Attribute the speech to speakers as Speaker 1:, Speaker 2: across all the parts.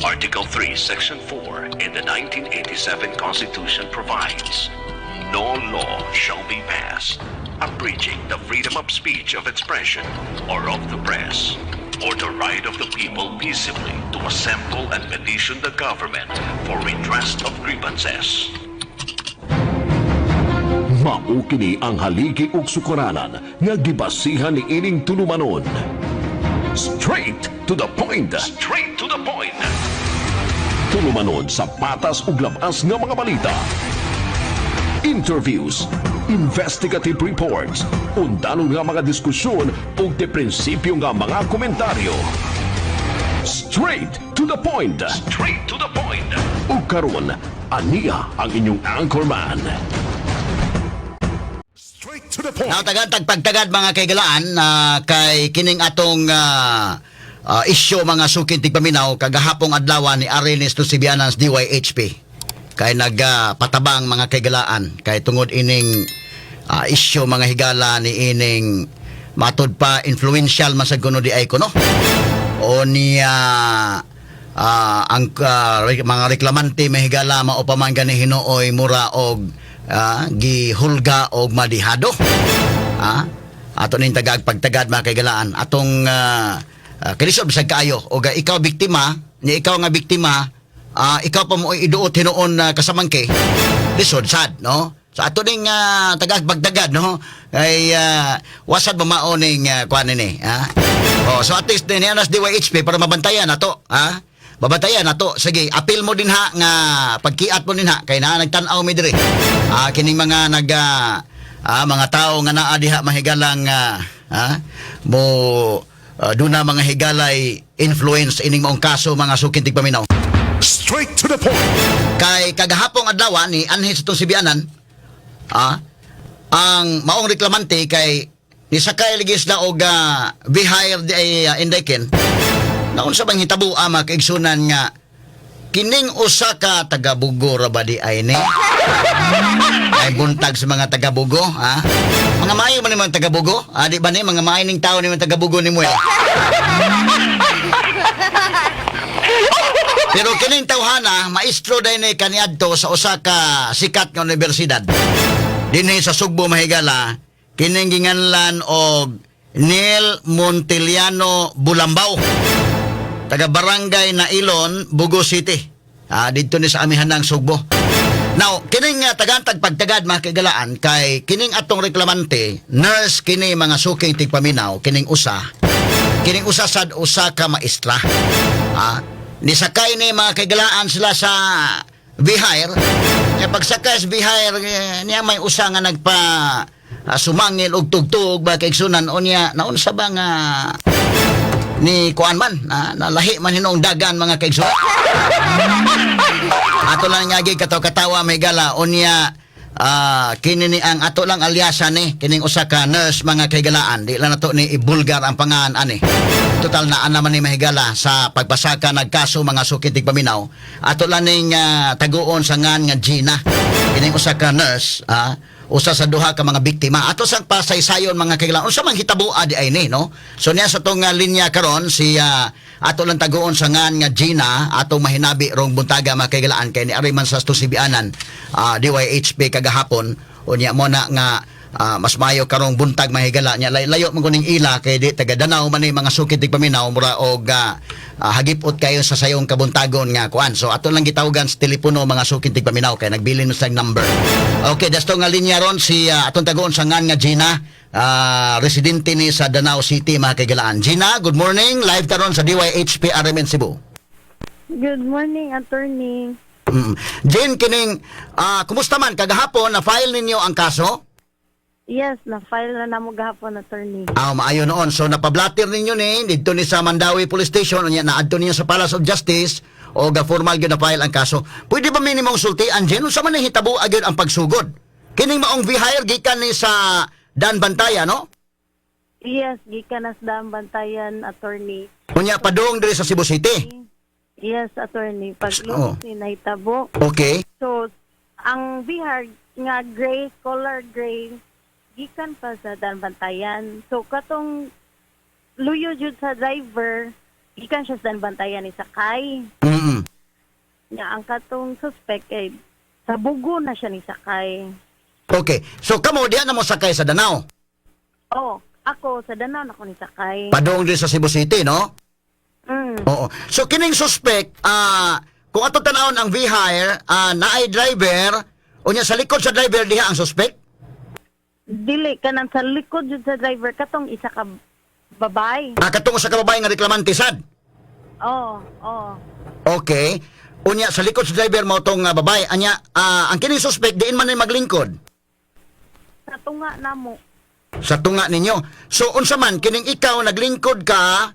Speaker 1: Article 3, Section 4 in the 1987 Constitution provides, no law shall be passed abridging the freedom of speech, of expression, or of the press, or the right of the people peaceably to assemble and petition the government for redress of grievances.
Speaker 2: Mao kini ang haligi ug sukuranan nga gibasihan ni ining tulumanon. Straight to the point.
Speaker 1: Straight to the point.
Speaker 2: Tulumanon sa patas ug labas nga mga balita. Interviews, investigative reports, undanon nga mga diskusyon ug de prinsipyo nga mga komentaryo. Straight to the point.
Speaker 1: Straight to the point.
Speaker 2: Ug karon, aniya ang inyong anchorman. Straight to the point.
Speaker 3: Now, pagtagad mga kaigalaan kay kining atong isyo mga sukin tigpaminaw kagahapong adlaw ni Arenes to Sibianas DYHP. Kay nagpatabang mga kaigalaan kay tungod ining isyo mga higala ni ining matud pa influential masag kuno di ay kuno. O niya ang mga reklamante mahigala maupaman gani Hinooy mura og gihulga og madihado. Ato ning pagtagad mga kaigalaan atong kilisod bisag kaayo og ikaw biktima ni ikaw nga biktima ikaw pa mo iduot hinuon kasamangke lisod sad no sa ato ning pagtagad no ay wasad mamao ning kuan ni so at least ni anas DYHP para mabantayan nato babantayan nato sige apil mo din ha nga pagkiat mo din ha kay na nagtan-aw mi diri kining mga mga tao nga naa diha mahigalang mo duna mga higalay influence ining maong kaso mga sukin tigpaminaw.
Speaker 2: Straight to the point.
Speaker 3: Kay kagahapong adlaw ni anhes itong Sibianan ang maong reklamante kay ni sakay ligis na og behind indayken naun sa bang hitabo ama kaigsunan nga kining usa ka taga Bugo ra ba di ay ni ay buntag sa mga taga Bugo mga maayo man ni mga taga Bugo di ba ni mga maayo ning tao ni mga taga Bugo ni mo pero kining tawhana maestro dahil ni kaniadto sa usa ka sikat nga universidad dinhi sa Sugbo mahigala kining ginganlan og Neil Montiliano Bulambao taga barangay na Ilon, Bugo City. Dito ni sa amihanang Sugbo. Now, kining tagantag pagtagad mga kaigalaan kay kining atong reklamante, nurse kini mga suking tigpaminaw, kining usa sad usa ka maestra. Nisakay ni mga kaigalaan sila sa Bihayr. Kaya pagsakay sa Bihayr, niya may usa nga nagpa sumangil og tugtog ba kaigsunan o niya naunsa ba nga ni kuan man nalahi man hinong dagan mga kaigsunan. Ato lang nga gi katawa may gala o niya kini ni ang ato lang alyasan ni kining usa ka nurse mga kaigalaan di lang nato ni ibulgar ang pangan ani total na naman ni mahigala sa pagpasaka nagkaso mga sukit tigpaminaw ato lang ning taguon sa ngan nga Gina kining usa ka nurse usa sa duha ka mga biktima ato sang pasaysayon mga kaigalaan unsa man hitabo di ay ni no so niya sa tong linya karon si ato lang taguon sa ngan nga Gina atong mahinabi rong buntaga mga kaigalaan kay ni Ariman sa Sibianan DYHP kagahapon unya mo na nga mas mayo karong buntag mahigala nya layo man kuning ila kay di taga Danau man ni mga sukit tigpaminaw mura og hagipot kayo sa sayong kabuntagon nga kuan so ato lang gitawagan sa telepono mga sukit tigpaminaw kay nagbilin no sa number okay dasto nga linya ron si atong taguon sa ngan nga Gina residente ni sa Danau City mga kaigalaan. Gina, good morning live taron sa DYHP RMN Cebu.
Speaker 4: Good morning, attorney.
Speaker 3: Jen, kining kumusta man kagahapon na file ninyo ang kaso?
Speaker 4: Yes, na-file na namo gahapon, attorney.
Speaker 3: Maayo noon. So napablatter ninyo ni dito ni sa Mandawi Police Station unya naadto niyo sa Palace of Justice o formal gyud na file ang kaso. Pwede ba minimong sultian Jen unsa man hitabo agad ang pagsugod? Kining maong hire gikan ni sa Dan Bantaya, no?
Speaker 4: Yes, gikan nas Daan Bantayan, attorney.
Speaker 3: Unya padung diri sa Cebu City.
Speaker 4: Yes, attorney. Paglubos ni nahitabo.
Speaker 3: Okay.
Speaker 4: So, ang bihar nga gray, color gray, gikan pa sa Daan Bantayan. So, katong luyo jud sa driver, gikan siya sa bantayan ni Sakay.
Speaker 3: Mm.
Speaker 4: Nya ang katong suspect kay sa bugo na siya ni Sakay.
Speaker 3: Okay. So kamo diha na mo sakay sa Danao.
Speaker 4: Oh, ako sa Danao na ko ni Sakay.
Speaker 3: Padung din sa Cebu City, no? Oo. So kining suspect, kung ato tanawon ang V-Hire, naay driver, unya sa likod sa driver diha ang suspect?
Speaker 4: Dili kanan sa likod jud sa driver katong isa ka babay.
Speaker 3: Katong sa kababae nga reklamante sad.
Speaker 4: Oh, oh.
Speaker 3: Okay. Unya sa likod sa driver mo tong babae, anya ang kining suspect diin man ay maglingkod
Speaker 4: Sa tunga namo.
Speaker 3: sa tunga ninyo. So unsa man kining ikaw naglingkod ka,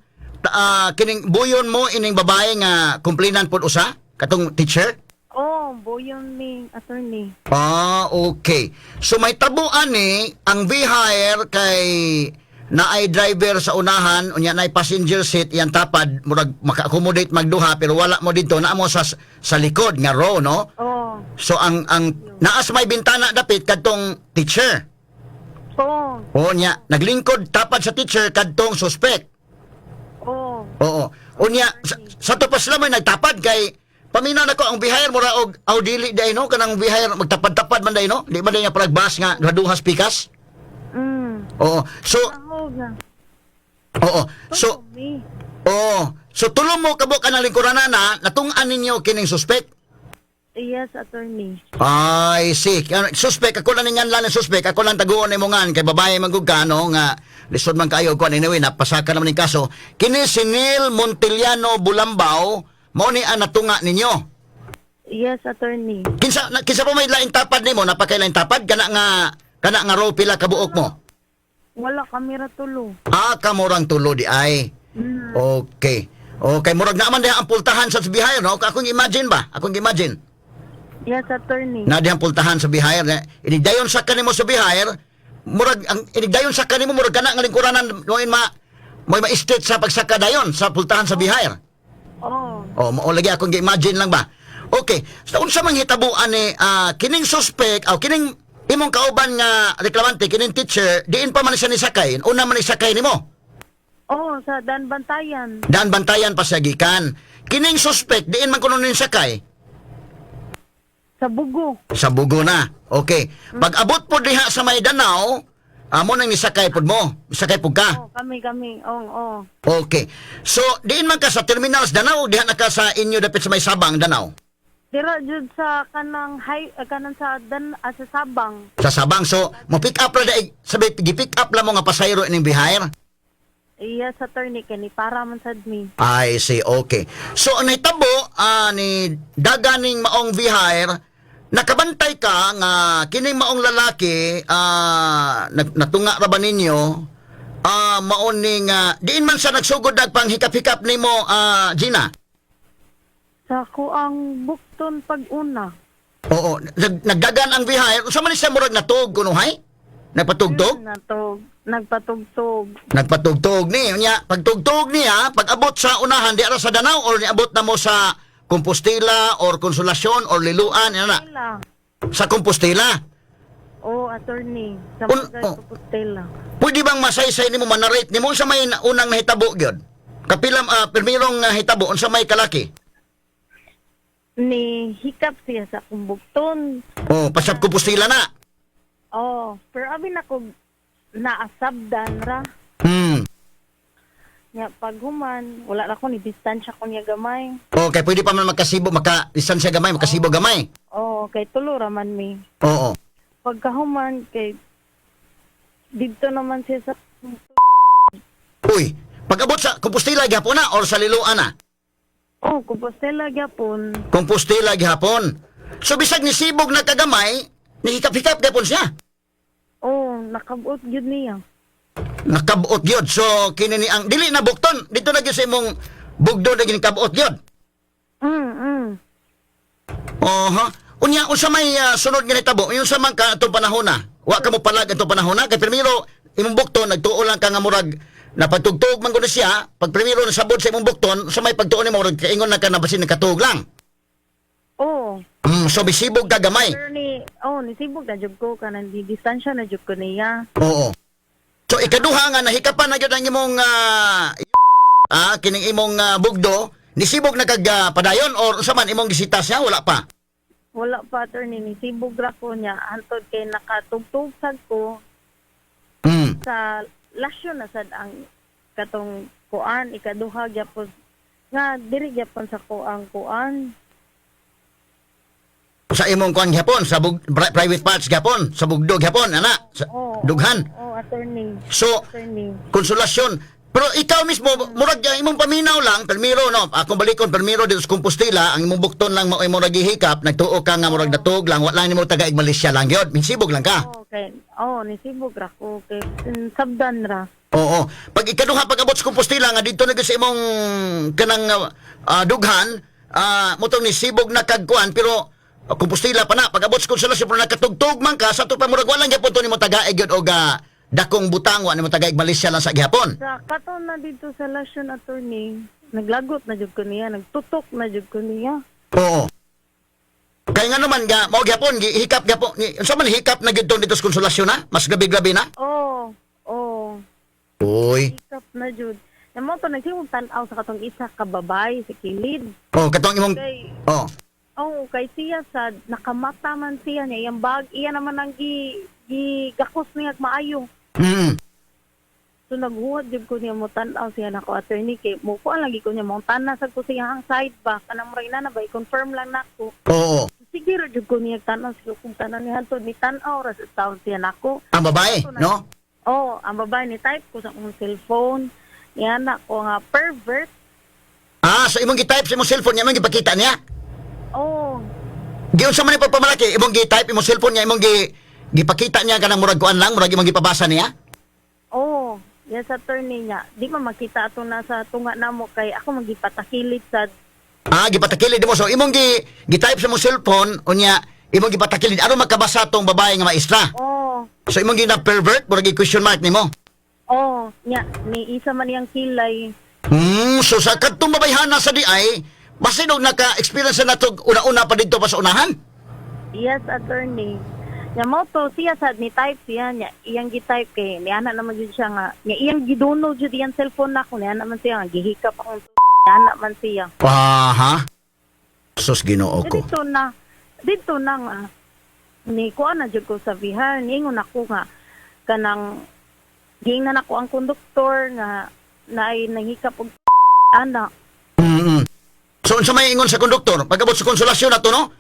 Speaker 3: kining buyon mo ining babae nga kumplinan pud usa katong teacher?
Speaker 4: Oh, buyon ni attorney.
Speaker 3: Okay. So may tabuan ni ang V-Hire kay naay driver sa unahan, unya naay passenger seat, yan tapad, murag maka-accommodate magduha, pero wala mo dito, naa mo sa likod nga row, no?
Speaker 4: Oh.
Speaker 3: So ang naas may bintana dapit kadtong teacher.
Speaker 4: Oh.
Speaker 3: Unya, naglingkod tapad sa teacher kadtong suspect.
Speaker 4: Oh.
Speaker 3: Oo. Unya, sa tupas lamay nagtapad kay paminaw nako ang V-Hire mura og dili day no kanang V-Hire magtapad-tapad man day no, di man day nga parag bus nga duhas pikas. Oo. So
Speaker 4: Ahog na.
Speaker 3: oo. So
Speaker 4: Me.
Speaker 3: so tulong mo kabo ka ng lingkuranan na natung-an ninyo kining suspect.
Speaker 4: Yes, attorney.
Speaker 3: Ay, see. Suspect, ako lang ningan lang ng suspect. Ako lang taguon ni mongan kay babae magugano nga lisod man kayo ko anyway napasaka naman ning kaso. Kini si Neil Montiliano Bulambao mao ni ang natunga ninyo.
Speaker 4: Yes, attorney.
Speaker 3: Kinsa pa may lain tapad nimo napakailain tapad kana nga row pila ka buok mo.
Speaker 4: Wala kami ra tulo.
Speaker 3: Kamurang tulo di ay. Okay. Okay, murag naman diha ang pultahan sa V-Hire no. Akong imagine ba? Akong imagine.
Speaker 4: Yes, attorney.
Speaker 3: Na diyang pultahan sa V-Hire. Inigdayon sa kanimo sa V-Hire, murag ang inigdayon sa kanimo murag kana nga lingkuranan noin may ma-state sa pagsaka dayon sa pultahan sa V-Hire.
Speaker 4: Oh.
Speaker 3: Mao lagi akong gi-imagine lang ba. Okay, so unsa man hitabuan ni kining suspect o kining imong kauban nga reklamante kining teacher, diin pa man siya ni sakay. Una man ni sakay nimo.
Speaker 4: Oh, sa Dan Bantayan.
Speaker 3: Daan bantayan pa sa gikan. Kining suspect diin man kuno ni sakay.
Speaker 4: Sa Bugo.
Speaker 3: Sa Bugo na. Okay. Pag abot po diha sa may Danao, amo nang nisakay pod mo. Sakay pod ka.
Speaker 4: Oh, kami. Oh.
Speaker 3: Okay. So, diin man ka sa terminals Danao, diha na ka sa inyo dapit sa may Sabang Danao.
Speaker 4: Dira jud sa kanang kanang sa sa Sabang.
Speaker 3: Sa Sabang. So, mo pick up ra dai, sabi gi-pick up la mo nga pasayro ining V-Hire.
Speaker 4: Yes, attorney kani para man sad mi.
Speaker 3: I see. Okay. So, ang nahitabo ni daganing maong V-Hire, nakabantay ka nga kining maong lalaki natunga ra ba ninyo maon ning diin man sa nagsugod dag pang hikap-hikap nimo Gina.
Speaker 4: Sa ko ang bukton pag-una.
Speaker 3: Oo, nagdagan ang V-Hire. Unsa man siya murag natug kuno hay? Nagpatugtog?
Speaker 4: Nagpatugtog.
Speaker 3: Nagpatugtog ni nya pagtugtog niya pag abot sa unahan di ara sa Danao or niabot na mo sa Compostela or Konsolasyon or Liluan ina na. Sa Compostela.
Speaker 4: Oh, attorney. Sa Compostela.
Speaker 3: Pwede bang masaysay nimo manarate nimo unsa may unang nahitabo gyud? Kapilang pirmirong hitabo unsa may kalaki?
Speaker 4: Ni hikap siya sa kumbukton.
Speaker 3: Oh, pasab Compostela na.
Speaker 4: Oh, pero abin ako naasabdan ra. Nya paghuman, wala ra ko ni distansya ko niya gamay.
Speaker 3: Okay, pwede pa man magkasibo, maka-distansya gamay, makasibo gamay.
Speaker 4: Oh, kay tulo ra man mi.
Speaker 3: Oo.
Speaker 4: Pagkahuman kay dito naman siya sa
Speaker 3: Uy, pag abot sa Compostela gyapon na or sa Liluan na?
Speaker 4: Oh, Compostela gyapon.
Speaker 3: Compostela gyapon. So bisag ni sibog na kagamay, nihikap-hikap gyapon siya.
Speaker 4: Oh, nakabuot gyud niya.
Speaker 3: Nakabuot gyud. So kini ni ang dili na bukton, dito na gyud sa imong bugdo na gini kabuot gyud. Oho. Unya unsa may sunod nga nitabo? Yung sa man ka atong panahon na. Wa ka mo palag atong panahon na kay primero imong bukton nagtuo lang ka nga murag napatugtog man gud siya. Pag primero nasabot sa imong bukton, sa may pagtuon nimo murag kaingon na ka na basin nakatug lang.
Speaker 4: Oh.
Speaker 3: So bisibog ka gamay.
Speaker 4: Pero nisibog na jud ko kanang di distansya na jud ko niya.
Speaker 3: Oo. So ikaduha nga nahikapan na gyud ang imong kining imong bugdo nisibog na kag padayon or unsa man imong gisitas niya wala pa.
Speaker 4: Wala pa, attorney. Nisibog ra ko niya. Hantod kay nakatugtog sad ko
Speaker 3: Mm.
Speaker 4: sa lasyon na sad ang katong kuan, ikaduha gyapon. Nga, diri gyapon sa kuan.
Speaker 3: Sa imong kuan gyapon sa private parts gyapon, sa bugdo gyapon ana, sa dughan.
Speaker 4: Attorney.
Speaker 3: So,
Speaker 4: Attorney.
Speaker 3: konsolasyon. Pero ikaw mismo, murag imong paminaw lang, permiro, no? Akong balikon, permiro dito sa Compostela, ang imong bukton lang mo imong nagihikap, nagtuo ka nga murag datog lang, wala nimo taga Malaysia lang gyud. Minsibog lang ka.
Speaker 4: Okay. Nisibog ra ko. Okay. Sabdan ra.
Speaker 3: Oo. Pag ikaduha pag-abot sa Compostela nga dito na sa imong kanang dughan, motong nisibog na kagkuan pero Compostela pa na pag-abot sa konsolasyon pero nakatugtog man ka sa to pa murag walang gyapon to nimo taga gyud og dakong butang wa nimo taga Malaysia lang sa gihapon.
Speaker 4: Sa katon na dito sa lasyon, attorney, naglagot na jud ko niya, nagtutok na jud ko niya.
Speaker 3: Oo. Kaya nga naman nga mao gyapon hikap gyapon unsa man hikap na gyud dito sa konsolasyon na mas gabi-gabi na.
Speaker 4: Oo.
Speaker 3: Uy.
Speaker 4: Hikap na jud. Namo to nagsimong tan-aw sa katong isa ka babay sa kilid.
Speaker 3: Oh, katong imong
Speaker 4: Kay
Speaker 3: oh.
Speaker 4: kay siya sa nakamata man siya niya, yung bag iya naman ang gakos niya maayo.
Speaker 3: Mm.
Speaker 4: So naghuwad jud ko niya mo tan-aw siya nako, attorney, kay mo ko lagi ko niya mo tanan sa ko siya ang side ba kanang murag na ba i-confirm lang nako.
Speaker 3: Oo.
Speaker 4: Sige ra jud ko niya tan-aw siya kung tanan ni hantod ni tan-aw ra sa taon siya nako.
Speaker 3: Ang babae, no?
Speaker 4: Ang babae ni type ko sa akong cellphone. Yan ako nga pervert.
Speaker 3: So imong gi-type sa imong cellphone niya, imong gipakita niya. Giun sa man pagpamalaki, imong gi-type imong cellphone niya, imong gipakita niya kanang murag kuan lang, murag imong gipabasa niya.
Speaker 4: Yes, attorney niya. Di man makita ato na sa tunga namo kay ako magipatakilit sad.
Speaker 3: Gipatakilid mo. So imong gi-type sa imong cellphone unya imong gipatakilid aron makabasa tong babae nga maestra. So imong gina-pervert, murag question mark nimo.
Speaker 4: Nya ni isa man yang kilay.
Speaker 3: So sa kadtong babayhana sa DI, basin og naka-experience na to una-una pa dito pa sa unahan.
Speaker 4: Yes, attorney. Nya mo to siya sad ni type siya nya iyang gi-type kay ni ana naman jud siya nga nya iyang gidownload jud iyang cellphone nako ni ana man siya nga gihikap akong ana man siya.
Speaker 3: Sus Ginoo ko.
Speaker 4: Dito na nga ni kuan na jud ko sa bihar ningon ako nga kanang gingnan ako ang konduktor nga naay nahikap og ana.
Speaker 3: So unsa may ingon sa konduktor pag-abot sa konsolasyon nato no?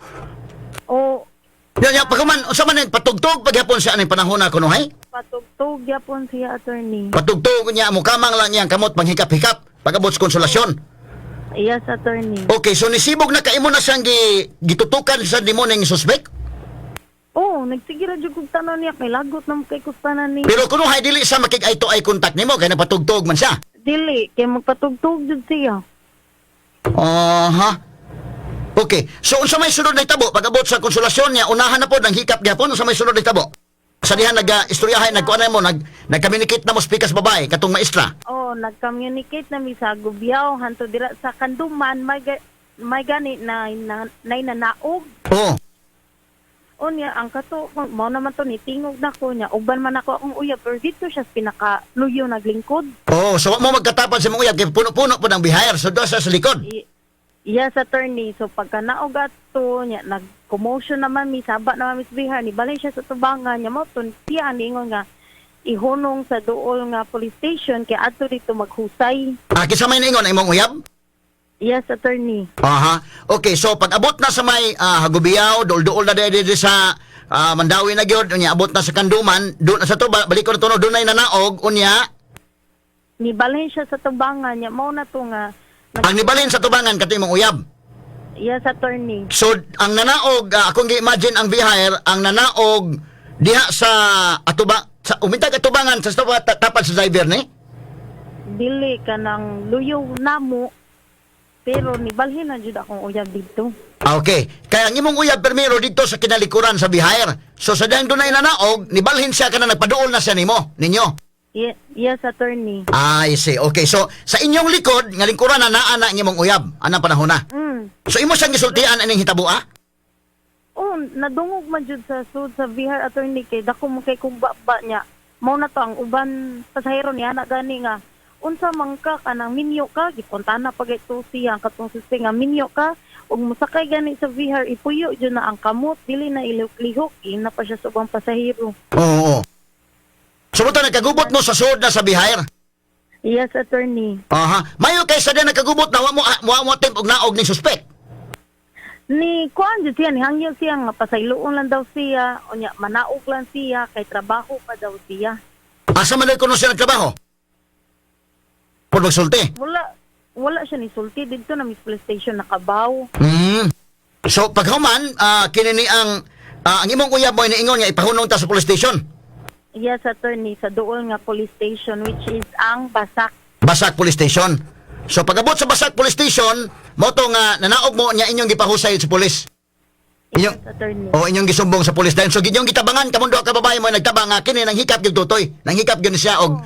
Speaker 3: Nya pagman unsa man patugtog paghapon sa aning panahon na kuno hay?
Speaker 4: Patugtog gyapon siya, attorney.
Speaker 3: Patugtog niya mo kamang lang niyang kamot panghikap-hikap pag-abot sa konsolasyon.
Speaker 4: Yes, attorney.
Speaker 3: Okay, so nisibog na kaimo na siyang gitutukan sa nimo ning suspect?
Speaker 4: Nagsigira jud kog tanan niya kay lagot na kay kustanan ni.
Speaker 3: Pero kuno hay dili sa makig-eye to eye contact nimo kay napatugtog man siya.
Speaker 4: Dili kay magpatugtog jud siya.
Speaker 3: Okay. So unsa may sunod na hitabo pag-abot sa konsolasyon niya unahan na pod ang hikap gyapon unsa may sunod na hitabo? Sa dihan nag-istoryahay nagkuan mo nag-communicate na mo speaker sa babae katong maestra.
Speaker 4: Nag-communicate na mi sa Gubiao hanto dira sa Kanduman may gani na nanaog. Unya ang kato mo naman to ni tingog na ko niya uban man ako akong uyab pero dito siya pinakaluyo naglingkod.
Speaker 3: So mo magkatapan sa mga uyab kay puno-puno pod ang bihayar so do sa likod.
Speaker 4: Yes, attorney. So pagka naog ato niya nag-commotion naman mi saba naman mis bihar ni balay siya sa tubangan niya mo tun siya ningon nga ihunong sa duol nga police station kay adto dito maghusay.
Speaker 3: Kisa may ningon imong uyab?
Speaker 4: Yes, attorney.
Speaker 3: Okay, so pag abot na sa may Hagubiao, dool-dool na dito sa Mandawi na gyud, unya abot na sa Kanduman, doon sa to balik ko na to doon na nanaog unya.
Speaker 4: Ni balay siya sa tubangan niya mo na to nga.
Speaker 3: Ang nibalhin sa tubangan kato imong uyab.
Speaker 4: Yes, attorney.
Speaker 3: So ang nanaog akong gi-imagine ang bihayar ang nanaog diha sa sa umintag atubangan sa tapat sa driver ni.
Speaker 4: Dili ka ng luyo namo. Pero nibalhin na jud akong uyab dito.
Speaker 3: Okay. Kaya ang imong uyab permiro dito sa kinalikuran sa bihayar. So sa dang dunay nanaog, nibalhin siya kana nagpaduol na siya ninyo.
Speaker 4: Yes, attorney.
Speaker 3: I see. Okay. So sa inyong likod, nga lingkuran na naa na ang imong uyab. Anang panahon na. So imo siyang gisultian aning hitabo
Speaker 4: nadungog man jud sa sud sa bihar, attorney, kay dako mo kay kumbaba niya. Mao na to ang uban pasahero niya na gani nga unsa man ka kanang minyo ka gipuntana pag ito siya katong susi nga minyo ka ug musakay gani sa VR ipuyo jud na ang kamot dili na ilihok ina pa siya sa ubang pasahero.
Speaker 3: Oo. Sumuto nagkagubot mo sa sud na sa bihayr.
Speaker 4: Yes, attorney.
Speaker 3: Aha. Mayo kay sa din nagkagubot na wa mo temp og naog ni suspect.
Speaker 4: Ni kuan jud siya ni hangyo siya nga pasayloon lang daw siya unya manaog lang siya kay trabaho pa daw siya.
Speaker 3: Asa man kuno siya nagtrabaho? Por magsulti.
Speaker 4: Wala siya ni sulti dito na Miss Police Station nakabaw.
Speaker 3: So paghuman kini ni ang imong uyab mo niingon nga ipahunong ta sa police station.
Speaker 4: Yes, attorney, sa dool nga police station which is ang Basak.
Speaker 3: Basak Police Station. So pag-abot sa Basak Police Station, mo to nga nanaog mo nya inyong gipahusay sa pulis.
Speaker 4: Yes, attorney.
Speaker 3: O inyong gisumbong sa pulis dahil so ginyong gitabangan kamundo ka babae mo nagtabang nga kini nang hikap gyud tutoy. Nang hikap gyud siya og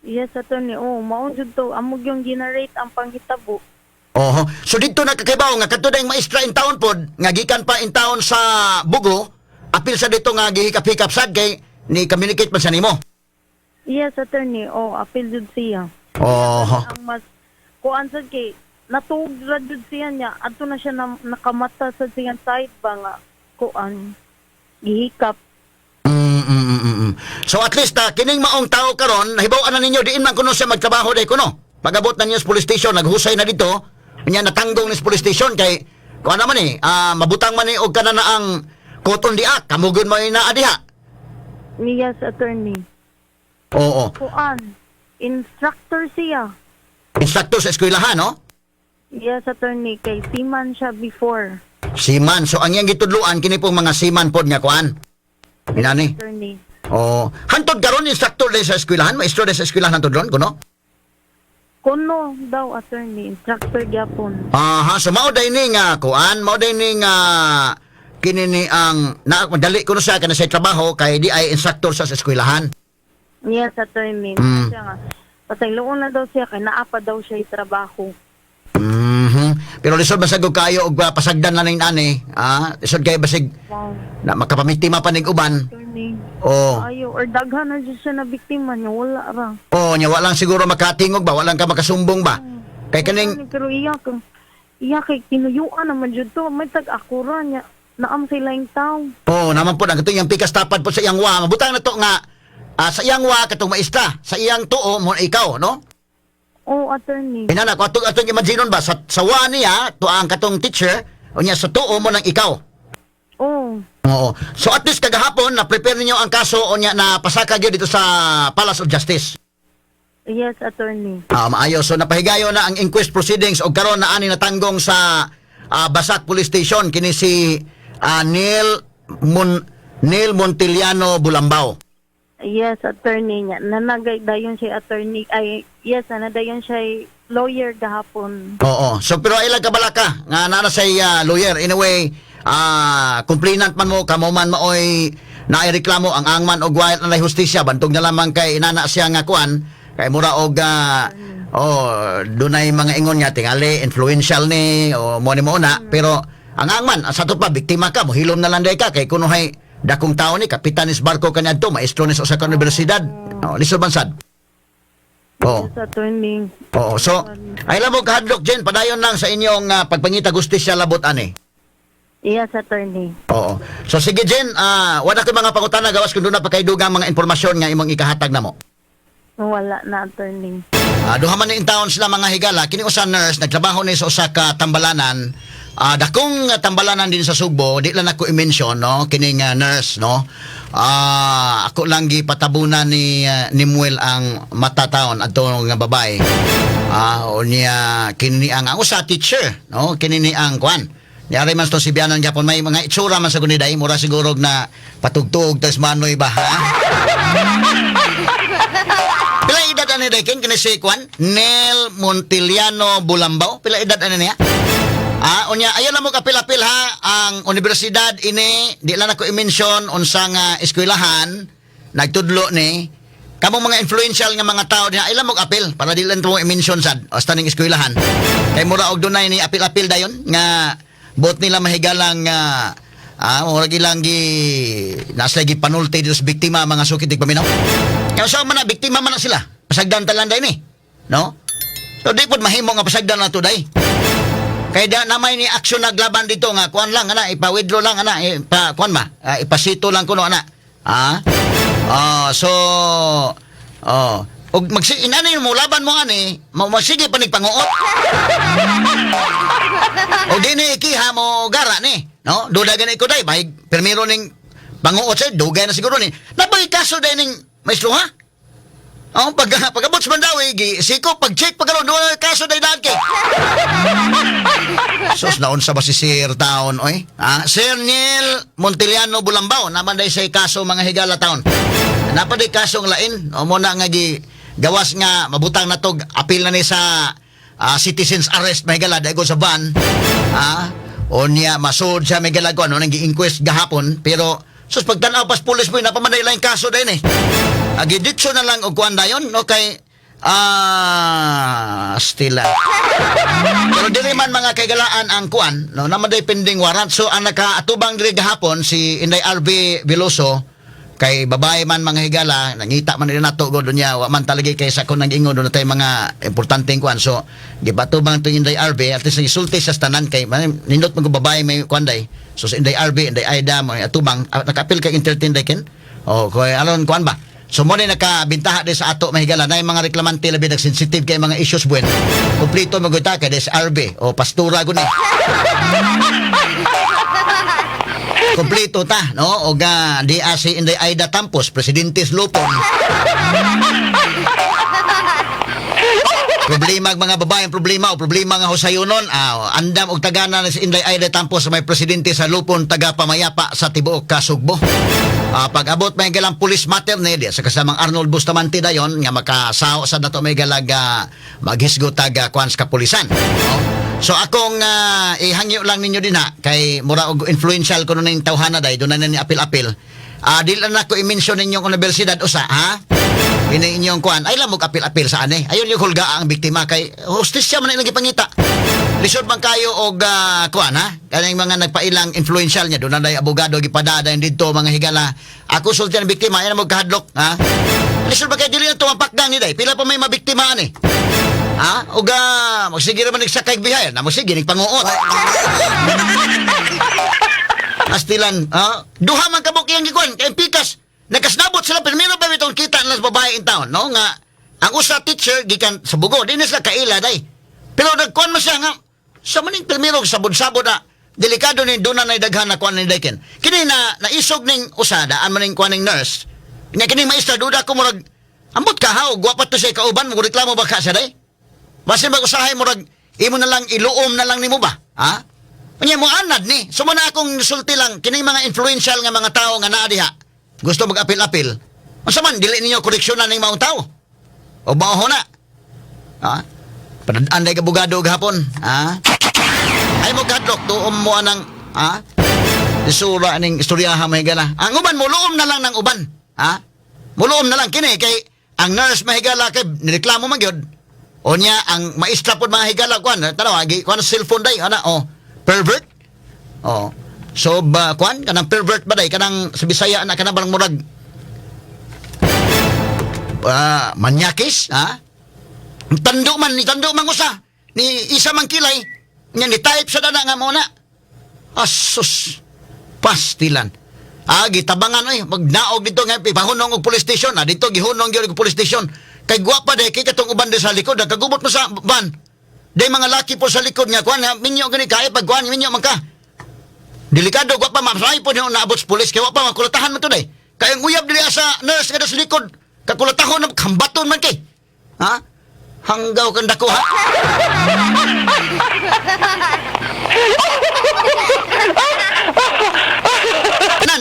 Speaker 4: Yes, attorney. Maon jud to amog yung generate ang panghitabo.
Speaker 3: Oho. So dito nakakaibaw nga kadto dayong maestra in town pod nga gikan pa in town sa Bugo, apil sa dito nga gihikap-hikap sad kay ni communicate man sa nimo.
Speaker 4: Yes, attorney. Apil jud siya.
Speaker 3: Oho.
Speaker 4: Ang mas kuan sad kay natuog ra jud siya niya adto na siya nakamata sa siyang side ba nga kuan gihikap.
Speaker 3: So at least kining maong tao karon nahibaw-an na ninyo diin man kuno siya magtrabaho day kuno. Pag-abot na niyo sa police station naghusay na dito, nya natanggong ni sa police station kay kuan naman mabutang man ni og kana na ang koton diak kamugon mo ina adiha.
Speaker 4: Yes, attorney.
Speaker 3: Oo.
Speaker 4: Kuan instructor siya.
Speaker 3: Instructor sa eskwelahan, no?
Speaker 4: Yes, attorney. Kay seaman siya before.
Speaker 3: Seaman. So ang iyang gitudluan kini pong mga seaman pod nga kuan. Inani.
Speaker 4: Attorney.
Speaker 3: Oh, hantod karon instructor din sa eskwelahan, maestro din sa eskwelahan hantod ron kuno?
Speaker 4: Kuno daw, attorney. Instructor gyapon.
Speaker 3: Aha, so mao day ni nga kuan, mao day ni nga kini ni ang madali kuno siya kana sa trabaho kay di ay instructor sa eskwelahan.
Speaker 4: Yes, attorney. Siya nga. Pasayloon na daw siya kay naa pa daw siya trabaho.
Speaker 3: Pero lisod masagog kayo og pasagdan na ning ani, lisod kay basig
Speaker 4: Wow.
Speaker 3: na makapamitima pa ning uban.
Speaker 4: Attorney.
Speaker 3: Oh.
Speaker 4: Ayo, or daghan na dyan siya na biktima niya. Wala ra.
Speaker 3: Oh, nya walang siguro makatingog ba, walang ka makasumbong ba. Kay kaning
Speaker 4: Pero iya kay tinuyuan naman dyan to. May tag-akura niya. Naam sila yung tao.
Speaker 3: oh, naman po ang katong yang pikas tapad po sa iyang wa. Mabutang na to nga sa iyang wa katong maestra, sa iyang tuo mo ikaw, no?
Speaker 4: Attorney.
Speaker 3: Inana ko atong imagine ba sa wa niya to ang katong teacher o niya sa tuo mo nang ikaw. Oo. So at least kagahapon na prepare ninyo ang kaso o niya na pasaka gyud dito sa Palace of Justice.
Speaker 4: Yes, attorney.
Speaker 3: Maayo. So napahigayo na ang inquest proceedings o karon na ani natanggong sa Basak Police Station kini si Neil Montiliano Bulambao.
Speaker 4: Yes, attorney niya. Nanagay dayon siya attorney. Yes, nanadayon siya lawyer gahapon.
Speaker 3: Oo. So pero ilang kabalaka nga nana say lawyer in a way complainant man mo kamo man maoy naireklamo ang angman og wild na hustisya bantog na lamang kay inana siya nga kuan kay mura og dunay mga ingon nga tingali influential ni o mo ni mo na pero ang angman sa to pa biktima ka mohilom na lang day ka kay kuno hay dakong tao ni kapitanis barko kaniadto maestro ni sa usa ka universidad. Lisod man sad.
Speaker 4: Yes, attorney.
Speaker 3: Oo. So ay labog kahadlok Jen padayon lang sa inyong pagpangita gustisya labot ani.
Speaker 4: Yes, attorney.
Speaker 3: Oo. So sige Jen, wala ko mga pangutana gawas kun na pa kay dugang mga impormasyon nga imong ikahatag namo.
Speaker 4: Wala na, attorney.
Speaker 3: Duha man in town sila mga higala, kini usa nurse nagtrabaho ni sa usa ka tambalanan. Dakong tambalanan din sa Sugbo, di lang ako i-mention no, kining nurse no. Ako lang gipatabunan ni Muel ang mata taon adto nga babae. O niya kini ang usa teacher no, kini ni ang kwan. Yari man to si Bianan gyapon may mga itsura man sa guniday, mura siguro na patugtog tas manoy ba ha. Pila edad ani day kini si kwan? Neil Montiliano Bulambao. Pila edad ani niya? Unya ayon na mo kapil-apil ha ang universidad ini di lang ako i-mention unsang eskwelahan nagtudlo ni kamong mga influential nga mga tao diha ila mo apil para di lang to i-mention sad hasta ning eskwelahan kay mura og dunay ni apil-apil dayon nga bot nila mahigalang mura gilang nasa gi panulti dito sa biktima mga sukit tig paminaw kaya sa man na biktima man na sila pasagdan talan day ni. No? So di pud mahimo nga pasagdan na to day. Kay da namay ni aksyon naglaban dito nga kuan lang ana ipa-withdraw lang ana kuan ba? Ipasito lang kuno ana. Og inani mo laban mo ani, sige pa nigpanguot. O dini ikiha mo gara ni, no? Duda gani ko day bahig permiro ning panguot sa dugay na siguro ni. Nabay kaso day ning maestro ha? Pagabot sa Mandawi, siko, pag-check, pagkaroon, doon kaso day daan kay. Sos, naunsa ba si Sir Taon, oy? Sir Niel Montiliano Bulambao, naman day say kaso mga higala taon. Napaday kaso ng lain, o muna nga gawas nga, mabutang na to, apil na ni sa citizens arrest, may higala, dahi ko sa ban. O niya, masud siya, may higala ko, ano, nang gi-inquest gahapon, pero, sos, pagtanaw pas pulis mo, napamanday lang kaso din eh. Agiditso na lang og kuan dayon no kay stila. Pero dili man mga kagalaan ang kuan no naman day pending warrant. So ang nakaatubang diri gahapon si Inday RB Veloso kay babae man mga higala nangita man nila nato god niya wa man talagi kay sa kun nag-ingon do tay mga importanteng kuan. So gibatubang to Inday RB at least isulti sa tanan kay nindot man babae may kuan day. So si Inday RB Inday Aida mo atubang nakapil kay entertain day ken. O kay alon kuan ba? So mo ni nakabintaha din sa ato mahigala na yung mga reklamante labi nagsensitive kay mga issues buen. Kumplito maguta kay des RB o pastura guni. Kumplito ta no o ga di si Inday Aida Tampos presidentes Lupon. Problema mga babae problema nga husayunon andam og tagana ni si Inday Aida Tampos may presidente sa Lupon taga pamayapa sa tibuok Kasugbo. Pag abot may galang police matter ni sa kasamang Arnold Bustamante dayon nga makasao sa dato may galaga maghisgo taga kuan sa kapulisan. So akong ihangyo lang ninyo din ha kay mura og influential kuno ning tawhana day do na ni apil-apil. Dili na ko i-mention ninyong universidad usa ha. Ini inyong kuan ay lamog apil-apil sa ani. Ayon yung hulga ang biktima kay hostisya man nang gipangita. Lisod man kayo og kuan ha. Kaning mga nagpailang influential niya do na day abogado gipadada didto mga higala. Ako sulti ang biktima ay mo kahadlok ha. Lisod ba kay dili na tumapakgang ni day. Pila pa may mabiktima ani. Ha? Og magsige naman nagsakay bihay na mo sige nagpanguot. Astilan, duha man kabuk yang gikuan kay pikas. Nagkasnabot sila primero pa bitong kita nas babae in town, no? Nga ang usa teacher gikan sa Bugo, di na sila kaila day. Pero nagkuan mo siya nga sa maning primero sabod-sabod na delikado ni doon na daghan na kuan ni Dayken. Kini na naisog ning usada an maning kuan ning nurse. Nya kini maestra duda ko murag ambot ka ha gwapat to siya kauban mo reklamo ba ka sa day? Basin mag-usahay murag imo na lang iluom na lang nimo ba? Ha? Nya mo anad ni. So na akong sulti lang kining mga influential nga mga tao nga naa diha. Gusto mag-apil-apil. Unsa man dili ninyo koreksyonan ning mga tao? O mao na. Ha? Padadaan day kabugado gahapon, ha? Ay mo kadlok tuom mo anang, ha? Isura ning istoryahan mahigala. Ang uban mo luom na lang ng uban, ha? Muluom na lang kini kay ang nurse mahigala kay nireklamo man gyud. O niya ang maestra pod mahigala kuan, tanaw agi kuan cellphone day ana pervert. So ba kuan kanang pervert ba day kanang sa Bisaya na kanang barang murag manyakis ha tando man usa ni isa man kilay nya ni type sa dana nga mo na asus pastilan gitabangan magnaog dito nga ipahunong og police station dito gihunong gyud og police station kay gwapa day kay katong uban sa likod kagubot mo sa van day mga laki po sa likod nga kuan minyo gani kay pag kuan minyo man ka. Delikado wa pa mamsay po niyo naabot sa pulis kay wa pa makulatahan man to day. Kay ang uyab dili sa nurse kada sa likod kakulatahon na kambaton man kay. Ha? Hanggaw kan dako ha.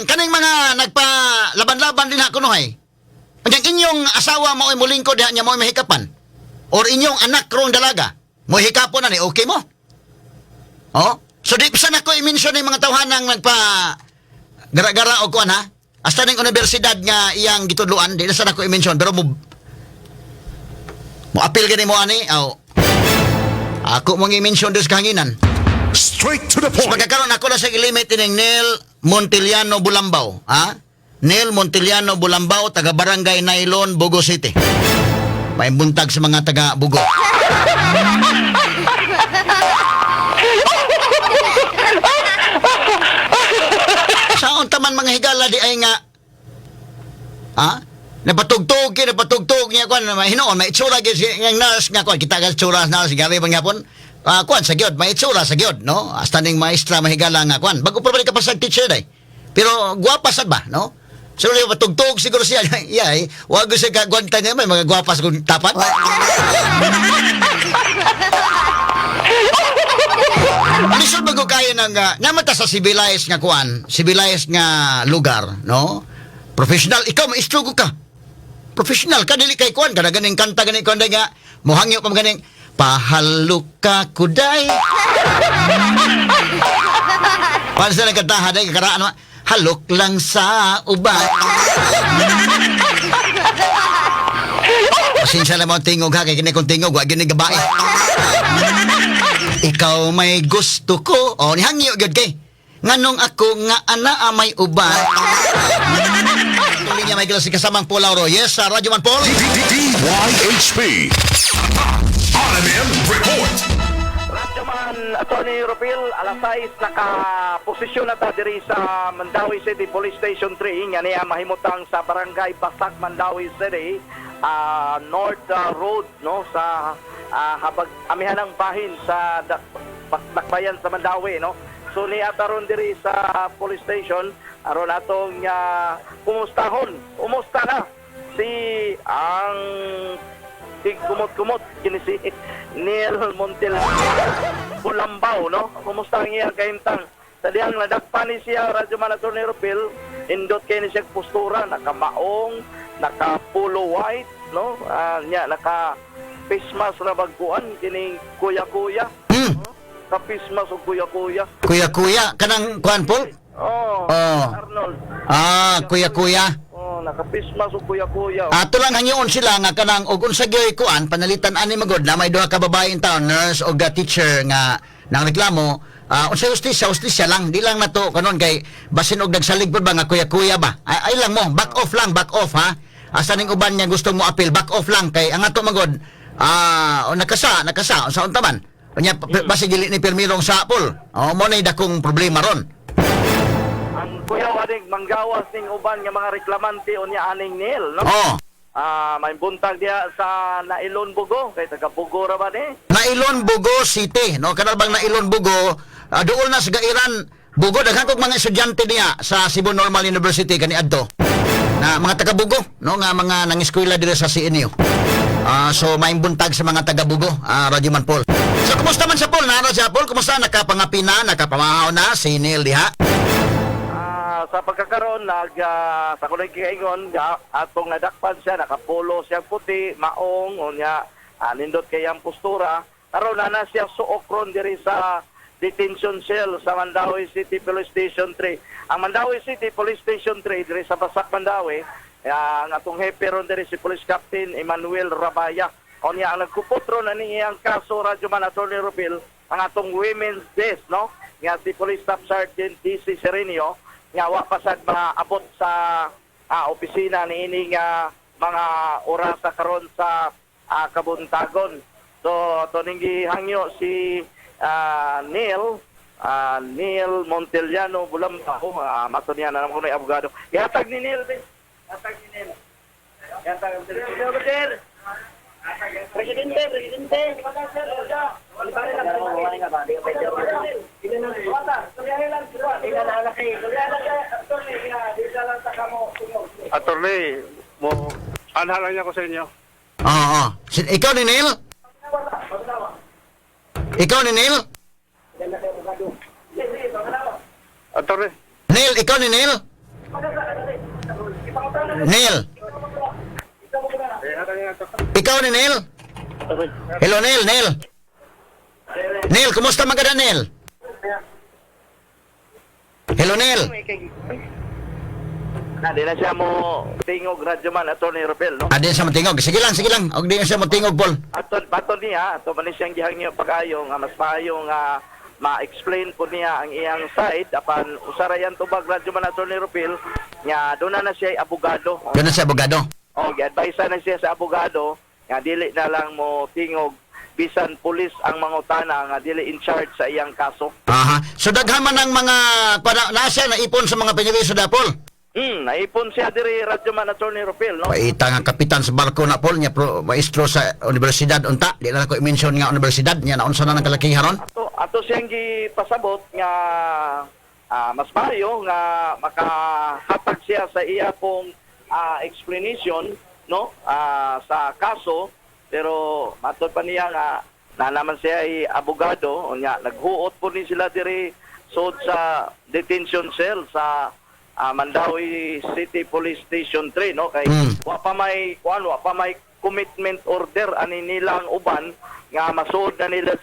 Speaker 3: Kaning mga nagpa-laban-laban din ha kuno hay. Ang inyong asawa mo ay mulingkod diha nya mo ay mahikapan. Or inyong anak krong dalaga mo hikapon na ni okay mo? So di pa na ko i-mention ng mga tawhanang nagpa gara-gara o kuan ha. Hasta ning universidad nga iyang gitudluan, di na sana ko i-mention pero mo apil gani mo ani ako mo i-mention des kahanginan.
Speaker 2: Straight to the
Speaker 3: So
Speaker 2: point.
Speaker 3: magkakaroon ako na sa limit ning Neil Montiliano Bulambao, ha? Neil Montiliano Bulambao taga Barangay Nailon, Bogo City. May buntag sa mga taga Bugo. Saon taman mga higala di ay nga napatugtog niya kwan hinoon may itsura gyud nga nurse nga kwan kita gal itsura nurse gari bang yapon kwan sa gyud may itsura sa gyud no hasta ning maestra mahigala nga kwan bago pa balik ka pa sa teacher day pero guwapa sad ba no so patugtog siguro siya yay wag siya kagwanta nga may mga guwapas kung tapat. Lisod bago kayo ng naman ta sa civilized nga kuan, civilized nga lugar, no? Professional, ikaw maestro ko ka. Professional ka dili kay kuan kada ganing kanta ganing kuan nga mohangyo pa ganing pahaluk ka kuday. Pansa na kanta day karaan halok lang sa uban. Pasensya na mo tingog ha kay kini kung tingog wa gyud ni gabae. Ikaw may gusto ko. O, nihangyo gyud kay. Nganong ako nga ana may uban. Tuloy niya may klase kasamang Polauro. Yes, sa Radyo Man Paul.
Speaker 2: DYHP RMM Report.
Speaker 5: Radyoman Attorney Ropil, alas 6 nakaposisyon na ta diri sa Mandawi City Police Station 3 nga niya mahimutang sa Barangay Basak, Mandawi City, North Road no sa habag amihanang bahin sa Dakbayan sa Mandawi no. So ni ataron diri sa police station aron atong kumustahon. Umusta na si ang kumot-kumot kini si Neil Montel Bulambaw no. Kumusta ang iyang kahimtang? Sa diyang nadakpan ni siya Radyoman Attorney Ropil, indot kay ni siya postura, nakamaong, naka-polo white, no? Naka face mask na baguan, kining kuya-kuya. Ka-face mask o kuya-kuya.
Speaker 3: Kuya-kuya, kanang kuan Paul?
Speaker 5: Arnold.
Speaker 3: Kuya-kuya.
Speaker 5: Naka-face mask o kuya-kuya.
Speaker 3: Ato lang hanyoon sila nga kanang og unsa gyoy kuan panalitan ani magod na may duha ka babae in town, nurse o teacher nga nang reklamo. Unsa justisya lang, di lang nato kanon kay basin og nagsalig pod ba nga kuya-kuya ba. Ay lang mo, back off ha. Asa ning uban niya gusto mo appeal, back off lang kay ang ato magod nakasa sa unta man. Unya basi dili ni permirong sa Apple. Mo nay dakong problema ron.
Speaker 5: Ang kuya aning manggawas ning uban nga mga reklamante unya aning Neil, no? May buntag diya sa Nailon Bugo, kay taga Bugo ra ba ni?
Speaker 3: Nailon Bugo City, no? Kanal bang Nailon Bugo, dool na sa Gairan Bugo, daghan kog mga estudyante niya sa Cebu Normal University kaniadto. Na mga taga Bugo, no? Nga mga nangiskwela diri sa CNU. So may buntag sa mga taga Bugo, Radyo Man Paul. So kumusta man sa Paul? Naro sa Paul, kumusta nakapangapina, nakapamahaw na si Neil diha?
Speaker 5: Sa pagkakaroon sa kulay kaingon atong nadakpan siya, nakapolo siya puti, maong unya nindot kay ang postura karon na siya suokron diri sa detention cell sa Mandawi City Police Station 3. Ang Mandawi City Police Station 3 diri sa Basak, Mandawi, ang atong hepe ron diri si Police Captain Emmanuel Rabaya. Unya ang nagkupotro na niyang kaso Radyoman Attorney Ropil ang atong Women's Desk, no? Nga si Police Staff Sergeant DC Serenio nga wa pasad maabot sa opisina niining mga oras sa karon sa kabuntagon. So to ning gihangyo si Neil Montellano Bulambaw, mato niya na naman abogado. Ihatag ni Neil, Ihatag ni Neil. Presidente.
Speaker 6: Attorney, anhalan niya ko sa inyo.
Speaker 3: Oo. Ikaw ni Neil? Ikaw ni Neil?
Speaker 6: Attorney.
Speaker 3: Neil, ikaw ni Neil? Neil? Ikaw ni Neil? Hello Neil, Neil, kumusta maganda Neil? Hello Neil?
Speaker 5: Di na siya mo tingog Radyoman Attorney Ropil, no?
Speaker 3: Di siya matingog. Sige lang. Og di siya matingog, Paul.
Speaker 5: Ato niya, ato man siyang gihangyo pag-ayo nga mas maayo nga ma-explain po niya ang iyang side apan usarayan tubag Radyoman Attorney Ropil nga doon na siya abogado.
Speaker 3: Doon na siya abogado.
Speaker 5: Gi-advise na siya sa abogado nga dili na lang mo tingog bisan pulis ang mangutana nga dili in charge sa iyang kaso.
Speaker 3: Aha. So daghan man ang mga nasa na ipon sa mga piniriso dapol.
Speaker 5: Naipon siya diri Radyo Man Attorney Ropel, no?
Speaker 3: Paita nga kapitan sa barko na pol niya maestro sa universidad unta. Di na ko i-mention nga universidad niya na unsa na nang kalakihan ron.
Speaker 5: Ato siyang gipasabot nga mas maayo nga makahatag siya sa iya pong explanation, no? Sa kaso, pero matod pa niya nga na naman siya ay abogado, nya naghuot po ni sila diri sud sa detention cell sa Mandawi City Police Station 3, no? Kay wa pa may commitment order ani nilang uban nga masud na nila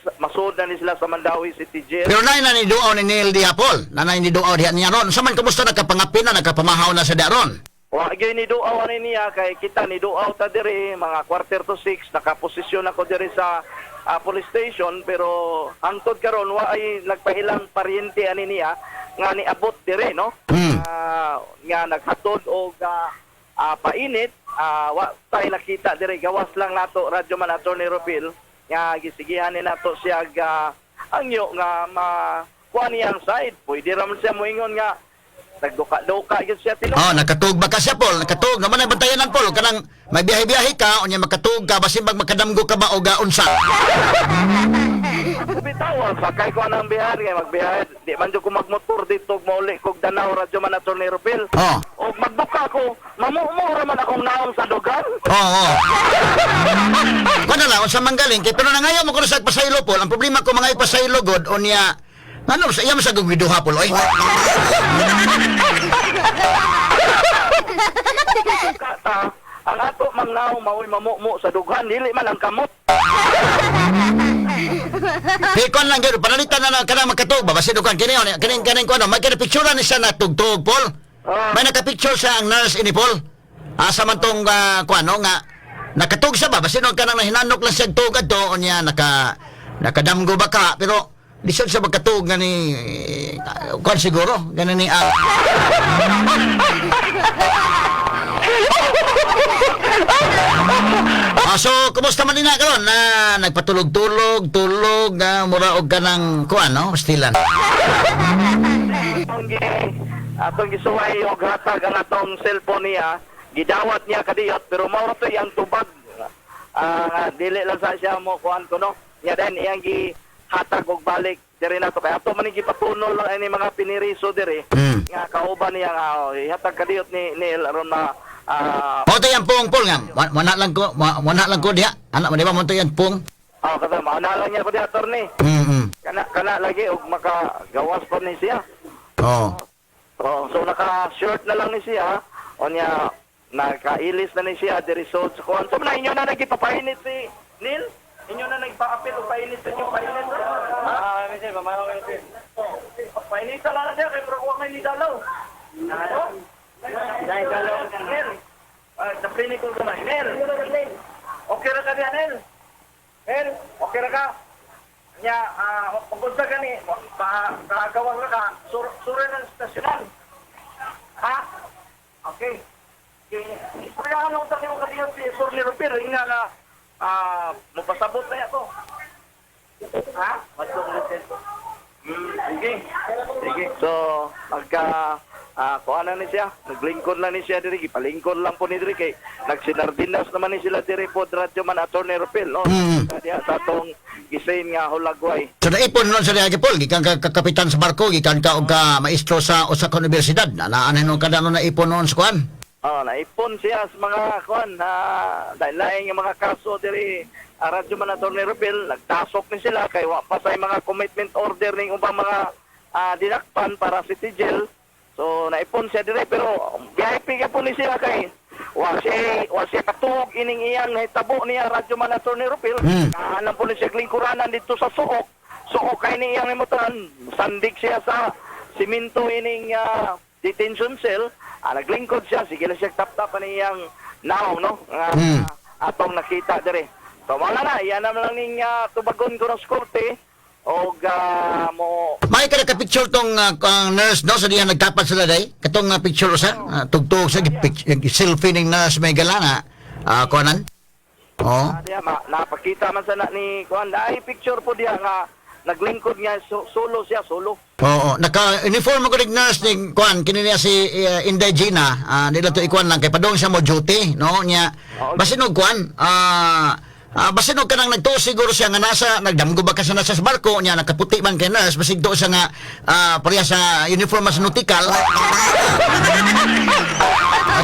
Speaker 5: sa Mandawi City Jail.
Speaker 3: Pero nay na ni duaw ni Neil Diapol. Nanay ni duaw diha niya ron. Sa man kumusta nagkapangapin na nagkapamahaw na sa daron?
Speaker 5: Wa gyud ni duaw ani niya kay kita ni duaw ta diri mga 5:45 nakaposisyon ako diri sa police station, pero hangtod karon wa ay nagpahilang paryente ani niya nga niabot diri, no? Nga naghatod og painit, wa tay nakita diri, gawas lang nato Radyo Man Attorney Ropel nga gisigihan ni nato siya angyo nga makuha niyang side. Pwede raman siya moingon nga nagduka-duka gyud siya tilo.
Speaker 3: Nakatug ba ka siya pol? Nakatug naman ang bantayanan pol kanang may biyahe-biyahe ka unya makatug ka basin magmakadamgo ka ba o unsa.
Speaker 5: Bitaw, sakay ko nang biyahe kay magbiyahe. Di man jud ko magmotor dito mauli kog Danao Radyo Man Attorney Ropel. O magduka ko, mamumura man akong naong sa dugan.
Speaker 3: Kana lang unsa manggaling kay pero nangayo mo ko sa pasaylo pol. Ang problema ko mga ipasaylo god unya ano sa iya mo sa gugwiduha pol oy.
Speaker 5: Kata, ang ato mang naong maoy mamumo sa dughan dili man ang kamot.
Speaker 3: Hikon lang gyud panalitan na kana makatug ba basin dukan kini kaning kuno may kana picture ni siya natugtog pol. May naka-picture siya ang nurse ini pol. Asa man tong kuano nga nakatug siya ba basin kanang hinanok lang siya tug adto unya nakadamgo ba ka pero di siya magkatug nga ni kuan siguro ganan ni so, kumusta man din na karon na nagpatulog-tulog, mura og kanang kuan, no? Pastilan.
Speaker 5: Atong gisuway og hatag ang atong cellphone niya, gidawat niya kadiyot pero mao to iyang tubag. Dili lang sa siya mo kuan ko, no? Nya den iyang gihatag og balik diri nato kay ato man gipatunol lang ini mga piniriso diri. Nga kauban niya nga ihatag kadiyot ni aron na
Speaker 3: to yan pong nga. Wana lang ko diha. Anak mo di ba mo to yan pong?
Speaker 5: Kada mauna lang niya ko di attorney. Kana lagi og makagawas pa ni siya. So naka-short na lang ni siya. Onya nakailis na ni siya the result sa kuan. So na inyo na nagipapainit si Neil. Inyo na nagpa-apil o painit sa inyo painit. Mister, mamahaw mister. Painit sa lang siya kay pero kuha may nidalaw. Dahil dalaw Nel. Sa clinical ko na. Nel. Okay ra ka diyan, Nel. Nel, okay ra ka. Nya, pagpunta ka ni, kakawang ra ka, surin ng stasyonan. Ha? Okay. Kaya ka nung takin mo ka diyan si Sur Liropir, nga na, mapasabot na yan to. Ha? Sige. So, kuha na ni siya. Naglingkod lang ni siya diri. Ipalingkod lang po ni diri kay nagsinardinas naman ni sila diri po Radyo Man Attorney Ropel, no? Kaya sa atong gisayin nga hulagway.
Speaker 3: So naipon nun sa Diagi Pol, gikan ka kapitan sa barko, gikan ka og ka maestro sa usa ka universidad. Naanan nun ka na naipon nun sa kuan?
Speaker 5: Naipon siya sa mga kuan dahil laing mga kaso diri Radyo Man Attorney Ropel, nagtasok ni sila kay wa pa say mga commitment order ning ubang mga dinakpan para City Jail. So naipon siya dire pero VIP ka po ni siya kay wa siya katug ining iyang hitabo niya Radyo Man Attorney Ropel. Alam po ni siya lingkuranan dito sa Suok. Suok kay ni iyang imutan sandig siya sa simento ining detention cell. Naglingkod siya, sige lang siya tap-tapan niyang now, no? Atong nakita dire. So wala na, iyan naman lang ning tubagon ko ng korte o mo...
Speaker 3: May ka picture tong nurse, no? Sa diyan nagtapat sila day? Katong picture sa? Tugtog sa selfie ng nurse may galana. Konan? Oh.
Speaker 5: Diya napakita man sana ni kuan ay picture po diya nga naglingkod niya solo siya solo.
Speaker 3: Oo, naka-uniform ko rin nurse ni Kwan, kini niya si Inday Gina, nila to ikuan lang, kay padong siya mo duty, no? Niya, basin og Kwan, basin og kanang nagtuo siguro siya nga nasa, nagdamgo ba kasi nasa sa barko, niya, nakaputi man kay nurse, basig to siya nga, pareha sa uniform mas nautical.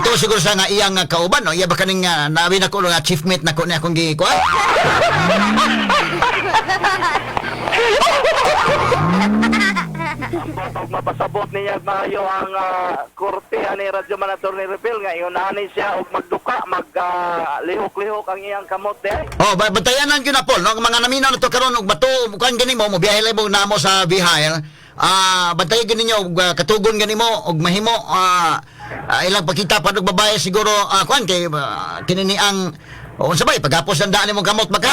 Speaker 3: Ito siguro siya nga iyang kauban, no? Iya ba kaning, nabi na ko, nga chief mate na ko niya akong gikuan.
Speaker 5: Pag mapasabot niya maayo ang korte ani Radyo Manator ni Rebel nga iunahan siya og magduka lihok-lihok ang iyang kamot day.
Speaker 3: Oh, bantayanan gyud na Paul, no? Mga naminaw na to karon og bato, kan gani mo biyahe lebo namo sa Bihar. Bantayan gani ninyo og katugon gani mo og mahimo ilang pagkita pa og babae siguro kuan kay kinini ang unsa bay pagapos ang daan imong kamot maka.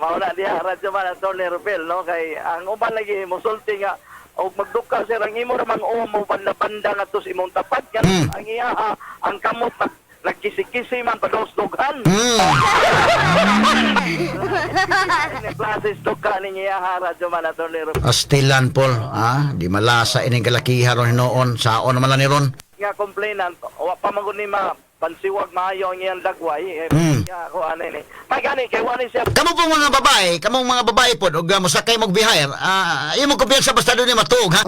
Speaker 5: Mauna diya Radyo Manator ni Rebel no kay ang uban lagi mosulti nga og magduka sir ang imo ramang mo banda-banda nga tos imong tapat yan ang iya ang kamot nagkisi-kisi man padosdoghan. Ini klases duka niya Radyo Manator ni Rebel.
Speaker 3: Astilan Paul, di malasa ining kalakihan ron noon saon naman ni ron.
Speaker 5: Nga complainant wa pa man gud ni pansiwag maayo ang iyang dagway ako ano ni may gani kay wani siya
Speaker 3: Kamo po mga babae pod og mosakay mo Bihar, imo kumpiyansa basta doon ni matuog ha.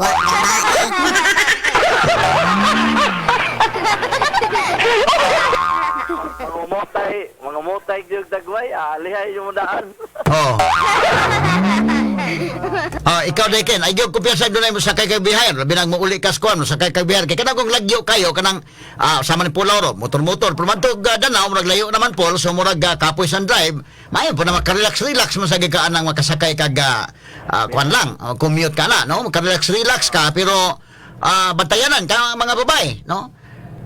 Speaker 5: mga motay gyud dagway lihay yung daan.
Speaker 3: Oh. Ikaw Deken, ay gyud kumpiyansa doon mo sakay kay Bihar, labi nang muuli kas kuan mo sakay kay Bihar kay kanang kung lagyo kayo kanang sama ni Pulaw ro, motor-motor pero mantog danaw murag layo naman Paul, so murag kapoy san drive, mayon po na makarelax-relax mo sa gikaan makasakay kag kuan lang, commute ka na, no? Makarelax-relax ka pero bantayanan ka mga babae, no?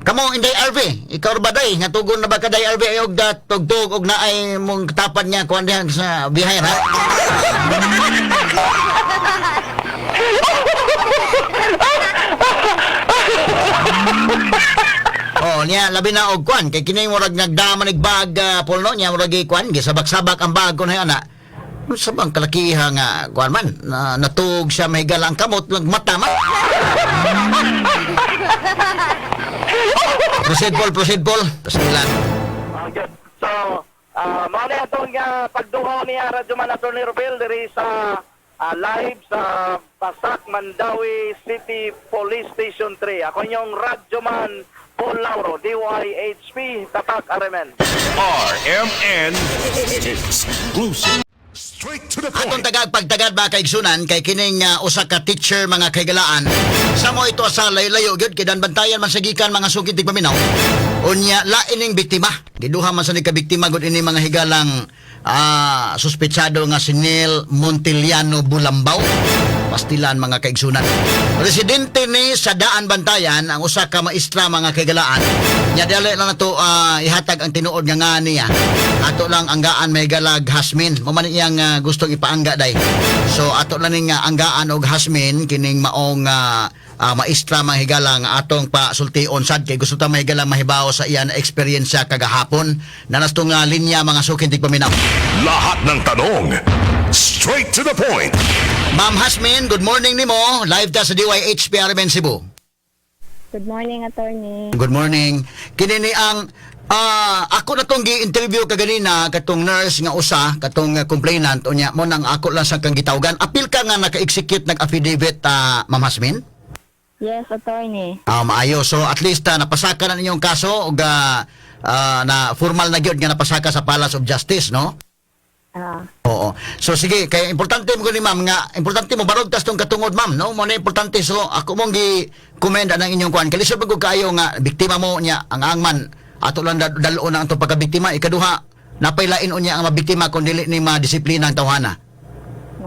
Speaker 3: Kamo Inday RV, ikaw ba day nga tugon na ba ka day RV og tugtog og naay mong tapan niya kuan dihan sa Bihar ha? Niya labi na og kuan kay kini murag nagdaman og bag Paul no niya murag kuan gisabak-sabak ang bag ko na ana. Sa bang kalakiha nga kuan man natug siya may galang kamot mata man. Proceed Paul. Pasilan.
Speaker 5: Okay. So, mao na itong pagduho niya Radyo Manator ni Rebel diri sa live sa Pasak, Mandawi City Police Station 3. Ako yung Radyo Man Paul Lauro, DYHP, Tatak Aremen.
Speaker 2: RMN Exclusive. Straight to the
Speaker 3: Atong
Speaker 2: point.
Speaker 3: pagtagad ba kay Igsunan kay kining usa ka teacher mga kaigalaan sa mo ito sa layo gyud kay dan bantayan man sa gikan mga sugid tig paminaw unya laining biktima giduha man sa ni ka biktima gud ini mga higalang suspetsado nga si Neil Montiliano Bulambaw pastilan mga kaigsunan. Presidente ni sa Daan Bantayan ang usa ka maestra mga kaigalaan nya dali lang nato ihatag ang tinuod nga niya ato lang anggaan may galag Hasmin mo man iyang gustong ipaangga day so ato lang ning anggaan og Hasmin kining maong maestra mga higalang atong pasultion sad kay gusto ta mahigalang mahibaw sa iyan experience kagahapon na nastong linya mga sukin tig paminaw.
Speaker 2: Lahat ng tanong, straight to the point.
Speaker 3: Ma'am Hasmin, good morning nimo. Live ta sa DYHP Armen Cebu.
Speaker 4: Good morning, attorney.
Speaker 3: Good morning. Kini ni ang ako na tong gi-interview kaganina katong nurse nga usa katong complainant unya mo nang ako lang sa kang gitawgan. Apil ka nga naka-execute nag-affidavit Ma'am Hasmin?
Speaker 4: Yes, attorney.
Speaker 3: Maayo. So at least napasaka na ninyong kaso ug na formal na gyud nga napasaka sa Palace of Justice, no? Oo. So sige, kay importante mo ni ma'am nga importante mo barog tas tong katungod ma'am, no? Mo na importante so ako mong gi-commend ang inyong kuan. Kalisod pag kayo nga biktima mo niya ang angman ato lang dalo na ang to pagkabiktima ikaduha napaylain unya ang mabiktima kun dili ni madisiplina ang tawhana.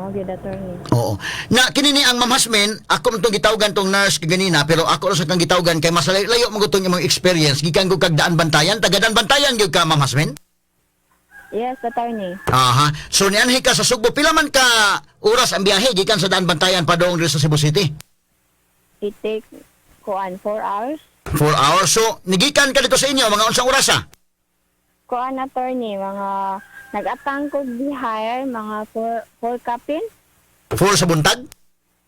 Speaker 4: Good, attorney.
Speaker 3: Oo. Na kini ni ang Ma'am Hasmin, ako man tong gitawgan tong nurse kaganina pero ako ra sa kang gitawgan kay mas layo mo gutong imong experience gikan ko kag Daan Bantayan, taga Daan Bantayan gyud ka Ma'am Hasmin?
Speaker 4: Yes, attorney.
Speaker 3: Aha. So nianhi ka sa Sugbo pila man ka oras ang biyahe gikan sa Daan Bantayan padong diri sa Cebu City?
Speaker 4: It takes 4 hours.
Speaker 3: 4 hours. So, nigikan ka dito sa inyo, mga unsang oras ah?
Speaker 7: Kuan attorney, mga nag-atang ko hire mga 4 kapin.
Speaker 3: 4 sa buntag?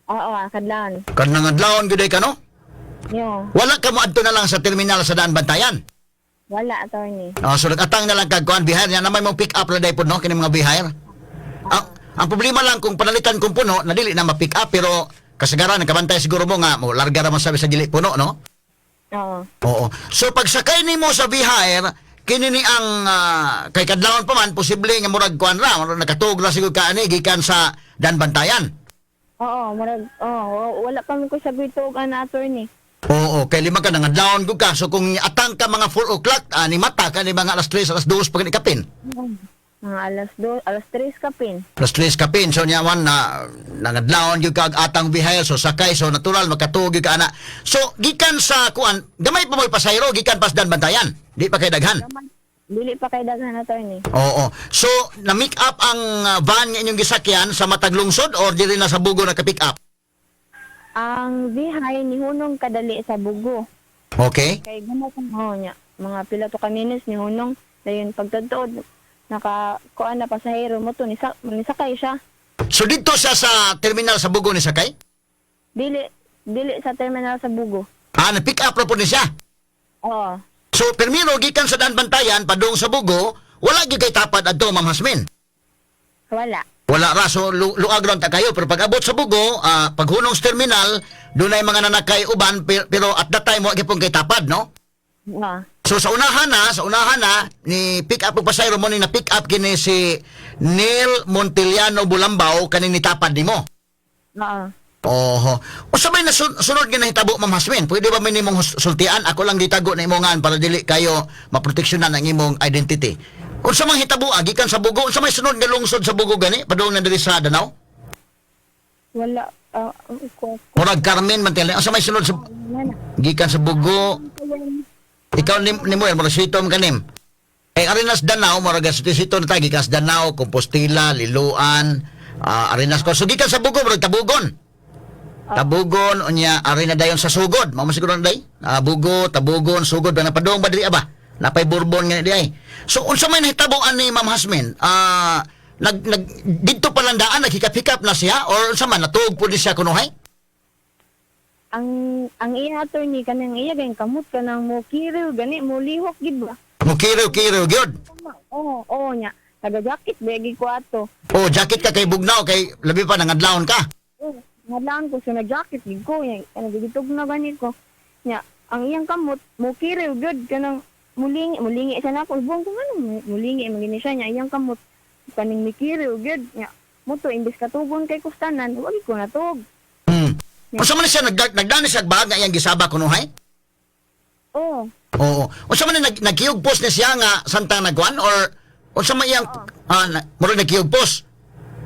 Speaker 7: Oo, kadlan.
Speaker 3: Kanang adlawon gyud ka no?
Speaker 7: Yo,
Speaker 3: Wala ka mo adto na lang sa terminal sa Daan Bantayan.
Speaker 7: wala attorney.
Speaker 3: So nag-atang na lang kag kuan bihar nya na may mong pick up na dai pud no kini mga bihar. Ang problema lang kung panalitan kung puno, nadili na ma-pick up pero kasagaran nakabantay siguro mo nga mo larga ra man sabi sa dili puno no?
Speaker 7: Oo.
Speaker 3: Oo. So pagsakay nimo sa bihar, kini ni ang kay kadlawon pa man posible nga murag kuan ra, murag nakatug ra sigud ka ani gikan sa Daan Bantayan.
Speaker 7: Oo, murag, wala pa man ko sabi ito na attorney.
Speaker 3: Oo, kay lima ka nang adlawon gud ka. So kung atang ka mga 4 o'clock, ni mata ka ni mga alas 3, alas 2 pag ikapin.
Speaker 7: Mga alas 3 kapin.
Speaker 3: Alas 3 kapin. So niyawan na nangadlawon gyud ka ag atang bihayel. So sakay, so natural magkatuog gyud ka ana. So gikan sa kuan, gamay pa mo'y pasayro gikan pas Daan Bantayan. Di pa kay daghan.
Speaker 7: Dili pa kay daghan attorney.
Speaker 3: Oo. So na-make up ang van nga inyong gisakyan sa matag lungsod or diri na sa Bugo naka-pick up?
Speaker 7: Ang bihay ni hunong kadali sa Bugo.
Speaker 3: Okay.
Speaker 7: Kay gamay ko nya. Mga pila to ka minutes ni hunong dayon pagtudtod kuan na pasahero mo to ni sakay siya.
Speaker 3: So dito siya sa terminal sa Bugo ni sakay?
Speaker 7: Dili sa terminal sa Bugo.
Speaker 3: Na-pick up ra po ni siya.
Speaker 7: Oo.
Speaker 3: So permiro gikan sa Daan Bantayan padung sa Bugo, wala gyud kay tapad adto Ma'am Hasmin.
Speaker 7: Wala.
Speaker 3: Wala ra, so luag ron ta kayo. Pero pag abot sa Bugo, paghunong sa terminal, doon ay mga nanakay uban, pero at that time, wag pong kay tapad, no?
Speaker 7: Oo.
Speaker 3: So sa unahan na, ni pick up og pasayro mo ni na pick up kini si Neil Montiliano Bulambao kaning nitapad nimo.
Speaker 7: Oo.
Speaker 3: Oho. O sabay na sunod nga nahitabo Ma'am Hasmin, pwede ba may nimong sultian? Ako lang gitago na imongan para dili kayo maproteksyonan ang imong identity. Unsa mang hitabo gikan sa Bugo, unsa may sunod nga lungsod sa Bugo gani padung na diri sa Danau?
Speaker 7: Wala.
Speaker 3: Murag Carmen man tele. Unsa may sunod sa gikan sa Bugo? Ikaw ni mo murag sitom kanim. Arinas Danau murag sitom na gikan sa Danau, Compostela, Liloan, Arinas ko. So gikan sa Bugo murag Tabugon. Tabugon unya arena dayon sa Sugod. Mao siguro day. Bugo, Tabugon, Sugod na padung ba diri aba? Napay Bourbon nga di ay. So unsa may nahitaboan ni Ma'am Hasmin? Didto pa lang daan naghikap-hikap na siya or unsa man natuog pud siya kunuhay?
Speaker 7: Ang iya attorney kanang iya gayng kamot kanang mo kiriw gani mo lihok gid ba?
Speaker 3: Mukiro-kiro gyud.
Speaker 7: Oo nya. Taga jacket begi ko ato.
Speaker 3: Oh, jacket ka kay bugnaw kay labi pa nangadlawon ka.
Speaker 7: Ngadlaan ko sa jacket gid ko nya. Ano gitug na gani ko. Nya ang iyang kamot mo kiriw gud kanang mulingi siya na ako. Ibong ko ano, mulingi, magini siya niya. Iyang kamot, kaning mikiriw, good. Nya, muto, imbis katugon kay kustanan, wag ko natug.
Speaker 3: Unsa man siya, nagdani siya bag nga iyang gisaba kunuhay?
Speaker 7: Oo.
Speaker 3: Oo. Unsa man nagkiyog post ni siya nga santang nagwan or unsa man iyang, murag nagkiyog post?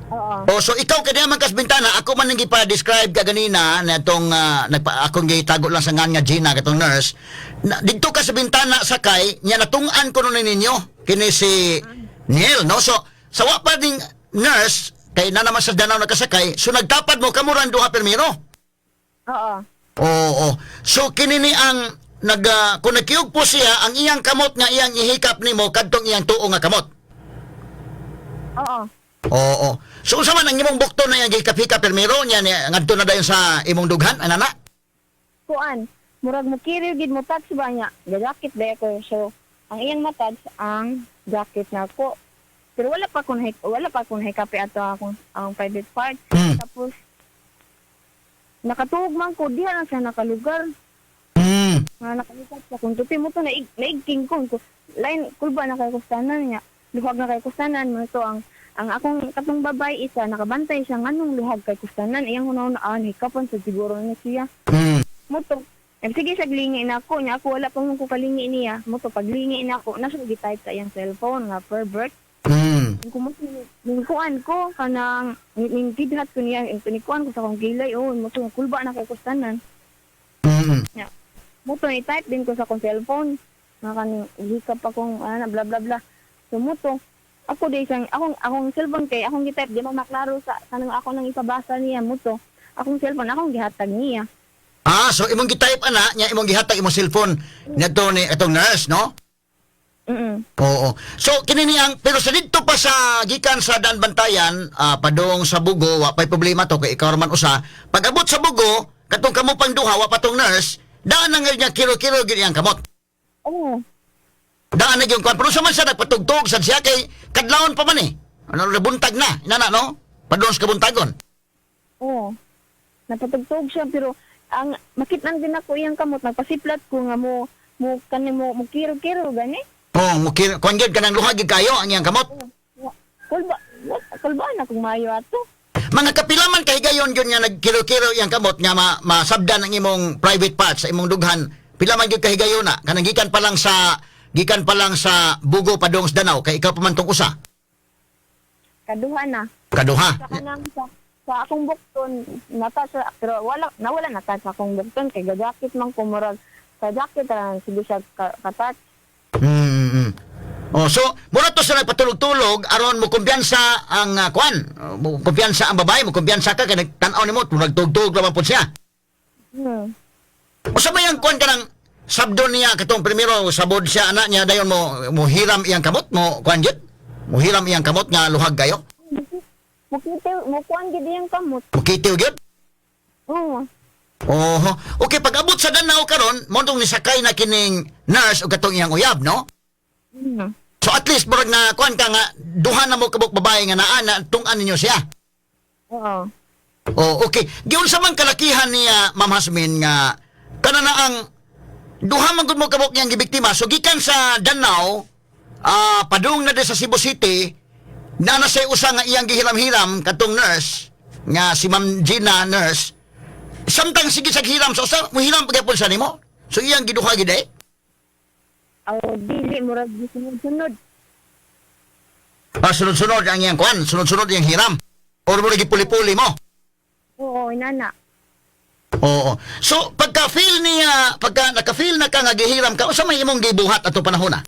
Speaker 7: Oo.
Speaker 3: Oh, so ikaw kaya man kas bintana, ako man nang gipa-describe ka ganina na itong akong gitago lang sa ngan nga Gina katong nurse. Dito ka sa bintana sakay, nya natung-an ko nun ninyo kini si Neil, no? So sa wa pa ding nurse kay na naman sa Danau nakasakay, so nagtapad mo kamuran duha permiro.
Speaker 7: Oo.
Speaker 3: Oo. So kini ni ang kung nagkiyog po siya, ang iyang kamot nga iyang ihikap nimo kadtong iyang tuo nga kamot.
Speaker 7: Oo.
Speaker 3: Oo. So unsa man ang imong bukto na yang gikap-hikap permiro nya ngadto na dayon sa imong dughan anana?
Speaker 7: Kuan, murag mo kiriw gid mo touch ba niya. Ga jacket ba ko. So ang iyang matouch ang jacket na ko. Pero wala pa kun hikapi ato akong private part. Tapos nakatuog man ko diha na sa nakalugar. Nakalugar sa kung tuti mo to naigking ko. Line kulba na kay kustanan niya. Luhag na kay kustanan mo to ang akong katong babay isa nakabantay siya nganong luhag kay kustanan iyang hunahunaan hikapon sa siguro na siya. Moto sige siya glingi na ako nya ako wala pa mo ko kalingi niya. Moto paglingi na ako nasa gi-type sa iyang cellphone nga pervert. Kung kuan ko kanang ning kidhat ko niya kuan ko sa akong gilay moto kulba na kay kustanan. Yeah. Moto ni type din ko sa akong cellphone nga kaning hikap akong bla bla bla. So moto ako di siyang akong cellphone kay akong gi-type di mo maklaro sa kanang ako nang ipabasa niya moto akong cellphone akong gihatag niya
Speaker 3: So imong gi-type ana nya imong gihatag imong cellphone ngadto ni atong nurse, no? Oo. So kini niyang pero sa didto pa sa gikan sa daan bantayan padong sa Bugo wa pay problema to kay ikaw man usa. Pag-abot sa Bugo katong kamo pang duha wa patong nurse, daan na nga niya kilo-kilo gid iyang kamot.
Speaker 7: Oo.
Speaker 3: Daan na yung kwan. Pero sa man siya nagpatugtog sa siya kay kadlawon pa man eh. Ano nabuntag na, inana no? Padong sa kabuntagon.
Speaker 7: Oo. Napatugtog siya pero ang makitnan din ako iyang kamot nagpasiplat ko nga mo kiro-kiro gani.
Speaker 3: Mukir kwan gyud kanang luha gid kayo ang iyang kamot.
Speaker 7: Kulba na kung maayo ato.
Speaker 3: Mga kapilaman kay gayon gyud nga nagkilo-kilo iyang kamot nga masabdan ang imong private parts sa imong dughan. Pila man gyud kahigayon na kanang gikan pa lang sa Bugo padong sa Danau kay ikaw pa man tong usa.
Speaker 7: Kaduha na.
Speaker 3: Kaduha.
Speaker 7: Sa kanang sa akong bukton nata sa pero nawala na ta sa akong bukton kay gajakit man ko murag sa jacket ra sige siya katat.
Speaker 3: So mura to sa nagpatulog-tulog aron mo kumpiyansa ang kwan. Mo kumpiyansa ang babae, mo kumpiyansa ka kay nagtan-aw nimo nagtugtog ra man pud siya. O sa mayang kwan kanang sabdo niya katong primero sabod siya anak niya dayon mo hiram iyang kamot mo kwan gyud. Mo hiram iyang kamot nga luhag kayo.
Speaker 7: Mo kuan gid iyang kamot.
Speaker 3: Mukitiw gyud.
Speaker 7: Oo.
Speaker 3: Oho. Okay, pag abot sa Danau karon, mo tong nisakay na kining nurse o katong iyang uyab, no? So at least murag na kuan ka nga duha na mo kabuk babae nga naa na tung-an ninyo siya.
Speaker 7: Oo.
Speaker 3: Okay. Giun sa man kalakihan niya Ma'am Hasmin nga kana na ang duha man gud mo kabuk niyang gibiktima. So gikan sa Danau, padung na sa Cebu City, na say usa nga iyang gihiram-hiram katong nurse nga si Ma'am Gina nurse. Samtang sige sa hiram so sa mo hiram pagapon sa nimo. So iyang giduha gid eh.
Speaker 7: Dili murag sunod-sunod.
Speaker 3: Sunod-sunod ang iyang kwan, sunod-sunod iyang hiram. Or mo gipuli-puli mo.
Speaker 7: Oo, inana.
Speaker 3: Oo. So pagka-feel niya, pagka naka-feel na ka nga gihiram ka, usa may imong gibuhat ato panahon na?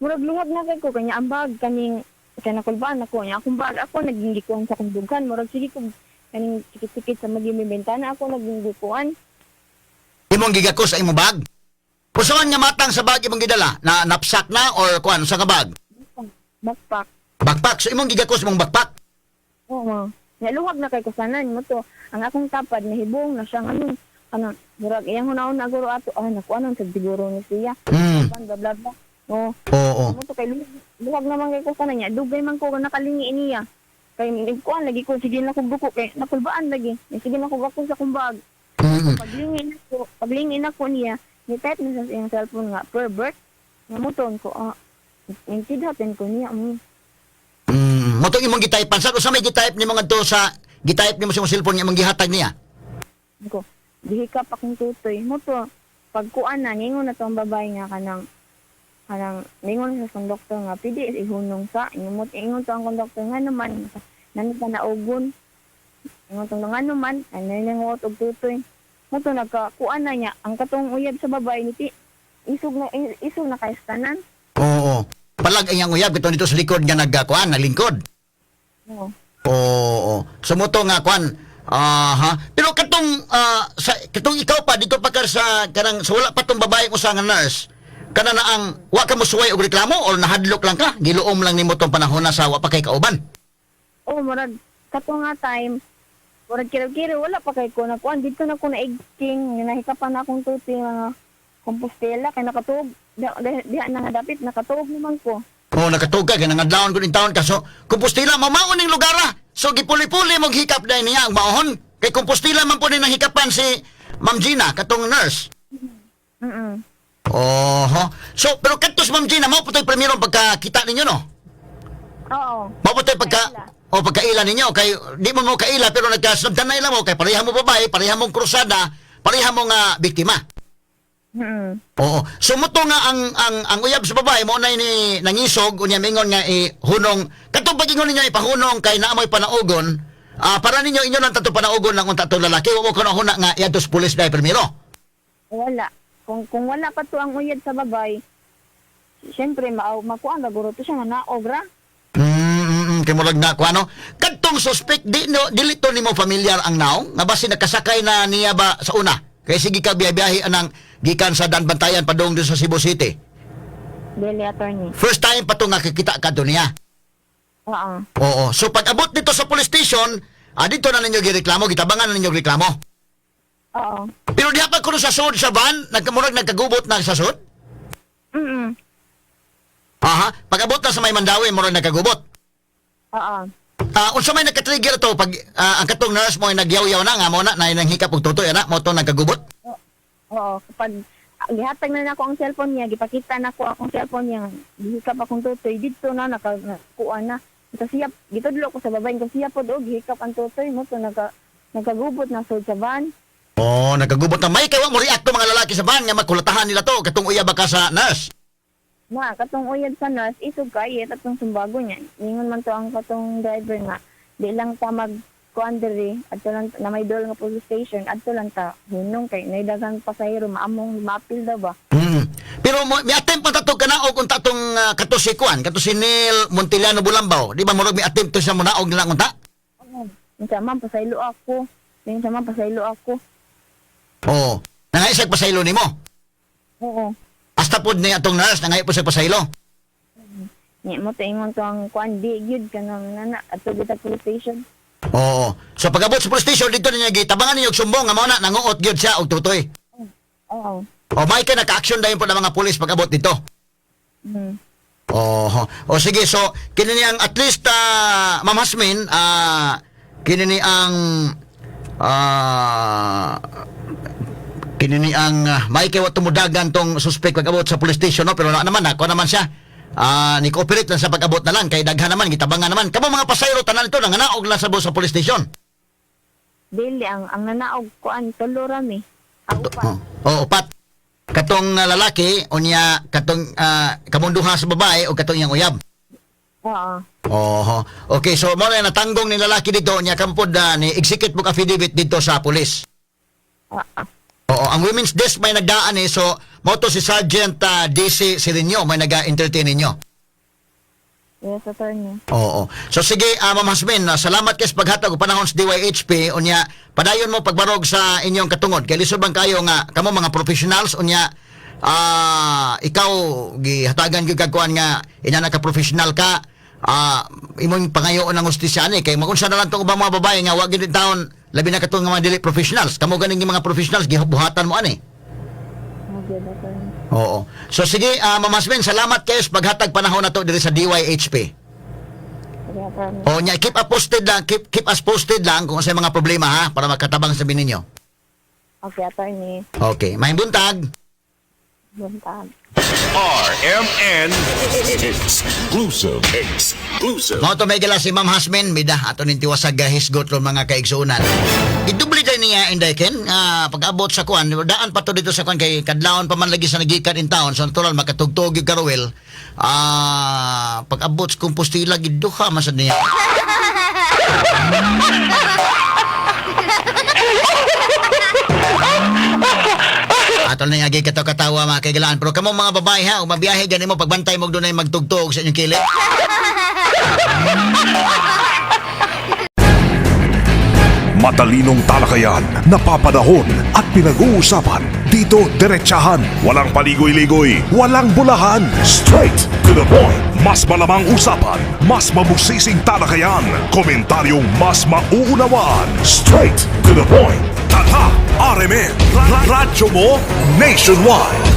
Speaker 7: Murag luwag na kay ko kanya ang bag kaning kaya nakulbaan ako niya. Akong bag ako naging gikuan sa kundugan. Murag sige ko kaning tikit-tikit sa maging bintana ako naging gikuan.
Speaker 3: Imong gigakos sa imong bag? Pusuan nga matang sa bag imong gidala na knapsack na or kuan sa nga bag?
Speaker 7: Backpack.
Speaker 3: Backpack. So imong gigakos mong backpack?
Speaker 7: Oo. Naluwag na kay kusanan mo to. Ang akong tapad nahibong na siyang murag iyang hunaon na guro ato. Nakuanon sa siguro ni siya. Bla bla bla.
Speaker 3: Oo.
Speaker 7: Mo to kay luwag naman kay kusanan niya. Dugay man ko nakalingi niya. Kay kuan lagi ko sige na ko buko kay nakulbaan lagi. Sige na ko bako sa kumbag. Paglingin ako niya, ni-type na sa iyang cellphone nga, pervert. Namuton ko, intidatin ko niya.
Speaker 3: Motong imong gitypean sa usa may gitype ni mga to sa gitype nimo sa imong cellphone nga imong gihatag niya.
Speaker 7: Ko, dihikap akong tutoy. Moto, pagkuan na ningon na tong babae nga kanang ningon sa konduktor nga pidi ihunong sa ingon to ang konduktor nga naman nanit na naugon. Ingon tong nga naman anay nang og tutoy. Moto nagkakuan na niya ang katong uyab sa babae ni isog na kaistanan.
Speaker 3: Oo. Palag ang iyang uyab kito dito sa likod nga nagkuan naglingkod. Oo. So mo to nga kuan. Pero katong katong ikaw pa dito pa ka sa kanang sa wala pa tong babae usa nga nurse. Kana na ang wa ka mo suway og reklamo or nahadlok lang ka, giluom lang nimo tong panahon na sa wa pa kay kauban.
Speaker 7: Murag katong nga time murag kiro-kiro wala pa kay ko na kuan dito na ko na igting nahikapan na akong tuti nga Compostela kay nakatuog diha na dapit nakatuog naman ko.
Speaker 3: Nakatuog ka kay nangadlawon ko ning taon ka so Compostela mamaon ning lugar so gipuli-puli mo hikap dai niya ang maohon kay Compostela man po ni nahikapan si Ma'am Gina katong nurse. So pero kadtos Ma'am Gina mao putoy primero pagkakita ninyo no?
Speaker 7: Oo.
Speaker 3: Mao putoy pagkaila ninyo kay di mo kaila pero nagkasundan na ila mo kay pareha mo babae, pareha mong krusada, pareha mong biktima. Oo. So mo to nga ang uyab sa babae mo na ni nangisog unya mingon nga hunong katong pagingon ninyo ipahunong kay naamoy panaugon para ninyo inyo lang tato panaugon lang unta to lalaki wa mo kuno huna nga iadtos pulis dai primero.
Speaker 7: Wala. Kung wala pa to ang uyab sa babae, siyempre makuan ra guro to siya nga naog ra.
Speaker 3: Kay murag na ko ano kadtong suspect dili to nimo familiar ang naong nga basi nakasakay na niya ba sa una Kaya sige ka biyahe anang gikan sa Danbantayan padung doon sa Cebu City.
Speaker 7: Dili, attorney.
Speaker 3: First time pa to nga kikita ka doon niya.
Speaker 7: Oo.
Speaker 3: Oo. So pag abot dito sa police station, dito na ninyo gireklamo, gitabangan na ninyo reklamo.
Speaker 7: Oo.
Speaker 3: Pero di pa kuno sa sud sa van, nagkagubot na sa sud?
Speaker 7: Mm-mm.
Speaker 3: Aha, pag abot na sa may Mandawi, murag nagkagubot.
Speaker 7: Oo.
Speaker 3: Unsa may nagka-trigger to pag ang katong nurse mo ay nagyaw-yaw na nga mo na nanghikap og tutoy ana mo to nagkagubot?
Speaker 7: Oo. Kapag gihatag na nako ang cellphone niya, gipakita nako akong cellphone niya, gihikap akong tutoy dito na nakakuha na. Ito siya, gitudlo ko sa babae ko siya pod og gihikap ang tutoy mo to nagkagubot na sud sa van.
Speaker 3: Oh, nagkagubot na may kawa mo react to mga lalaki sa van nga makulatahan nila to katong uya ba ka sa nurse.
Speaker 7: Na katong uyad sa nurse isog kay atong sumbago niya. Ningon man to ang katong driver nga di lang ta mag-quandary adto lang na may dol nga police station adto lang ta hunong kay nay daghang pasahero maamong mapil daw ba.
Speaker 3: Pero may attempt pa tatog kanaog unta tong katusikuan, katusinil Montiliano Bulambaw. Di ba murag may attempt to sa munaog nila unta?
Speaker 7: Oo. Minsan man pasaylo ako. Minsan man pasaylo ako.
Speaker 3: Oo. Nangaisag pasaylo nimo.
Speaker 7: Oo.
Speaker 3: Hasta pod ni atong nurse nangay po sa pasaylo.
Speaker 7: Ni mo to ingon to ang kuan di gyud kanang nana adto kita police station.
Speaker 3: Oo. So pag-abot sa police station dito niya gitabangan ninyo og sumbong nga mao na nanguot gyud siya og tutoy.
Speaker 7: Oo.
Speaker 3: O may ka naka-action dayon po ng mga pulis pag-abot dito.
Speaker 7: Mm.
Speaker 3: O sige, so kini ni ang at least Ma'am Hasmin, kini ni ang may kay wat tumudagan tong suspect pag-abot sa police station no, pero wala naman ako naman siya. Ni cooperate lang sa pag-abot na lang kay daghan naman gitabangan naman. Kamo mga pasayro tanan ito nanganaog lang sa police station.
Speaker 7: Dili ang nanaog kuan tulo rami. Ang upat.
Speaker 3: Upat. Katong lalaki unya katong kamunduha sa babae o katong iyang uyab.
Speaker 7: Oo.
Speaker 3: Okay, so mo na natanggong ni lalaki dito nya kampod ni execute book affidavit dito sa pulis. Oo, ang women's desk may nagdaan so mo to si Sergeant DC Sirinyo may naga-entertain ninyo.
Speaker 7: Yes, attorney.
Speaker 3: Oo. So sige, Ma'am Hasmin, salamat kay sa paghatag og panahon sa DYHP unya padayon mo pagbarog sa inyong katungod kay lisod bang kayo nga kamo mga professionals unya ikaw gihatagan gyud kag kuan nga ina ka professional ka imong pangayoon ng hustisya ni kay magunsa na lang tong ubang mga babae nga wa gyud taon labi na katong mga dili professionals kamo ganing mga professionals gibuhatan mo ani. Oo. So sige, Ma'am Hasmin, salamat kayo sa paghatag panahon na to diri sa DYHP. O nya keep us posted lang kung sa mga problema ha para magkatabang sa ninyo.
Speaker 7: Okay, attorney.
Speaker 3: Okay, may buntag.
Speaker 7: Buntag.
Speaker 2: RMN Exclusive.
Speaker 3: Mo to may gila si Ma'am Hasmin bida ato ning tiwasag hisgot ron mga kaigsuunan. Idubli day niya indayken pag-abot sa kuan daan pa to dito sa kuan kay kadlawon pa man lagi sa nagikan in town so natural makatugtog yung Karowel pag-abot sa Compostela giduha masad niya. Ato na nga katawa mga kaigalaan pero kamo mga babae ha umabiyahe ganin mo pagbantay mo dunay magtugtog sa inyong kilit.
Speaker 2: Matalinong talakayan, napapanahon at pinag-uusapan. Dito diretsahan, walang paligoy-ligoy, walang bulahan. Straight to the point. Mas malamang usapan, mas mabusising talakayan, komentaryong mas mauunawaan. Straight to the point. Tata, RMN, radyo mo nationwide.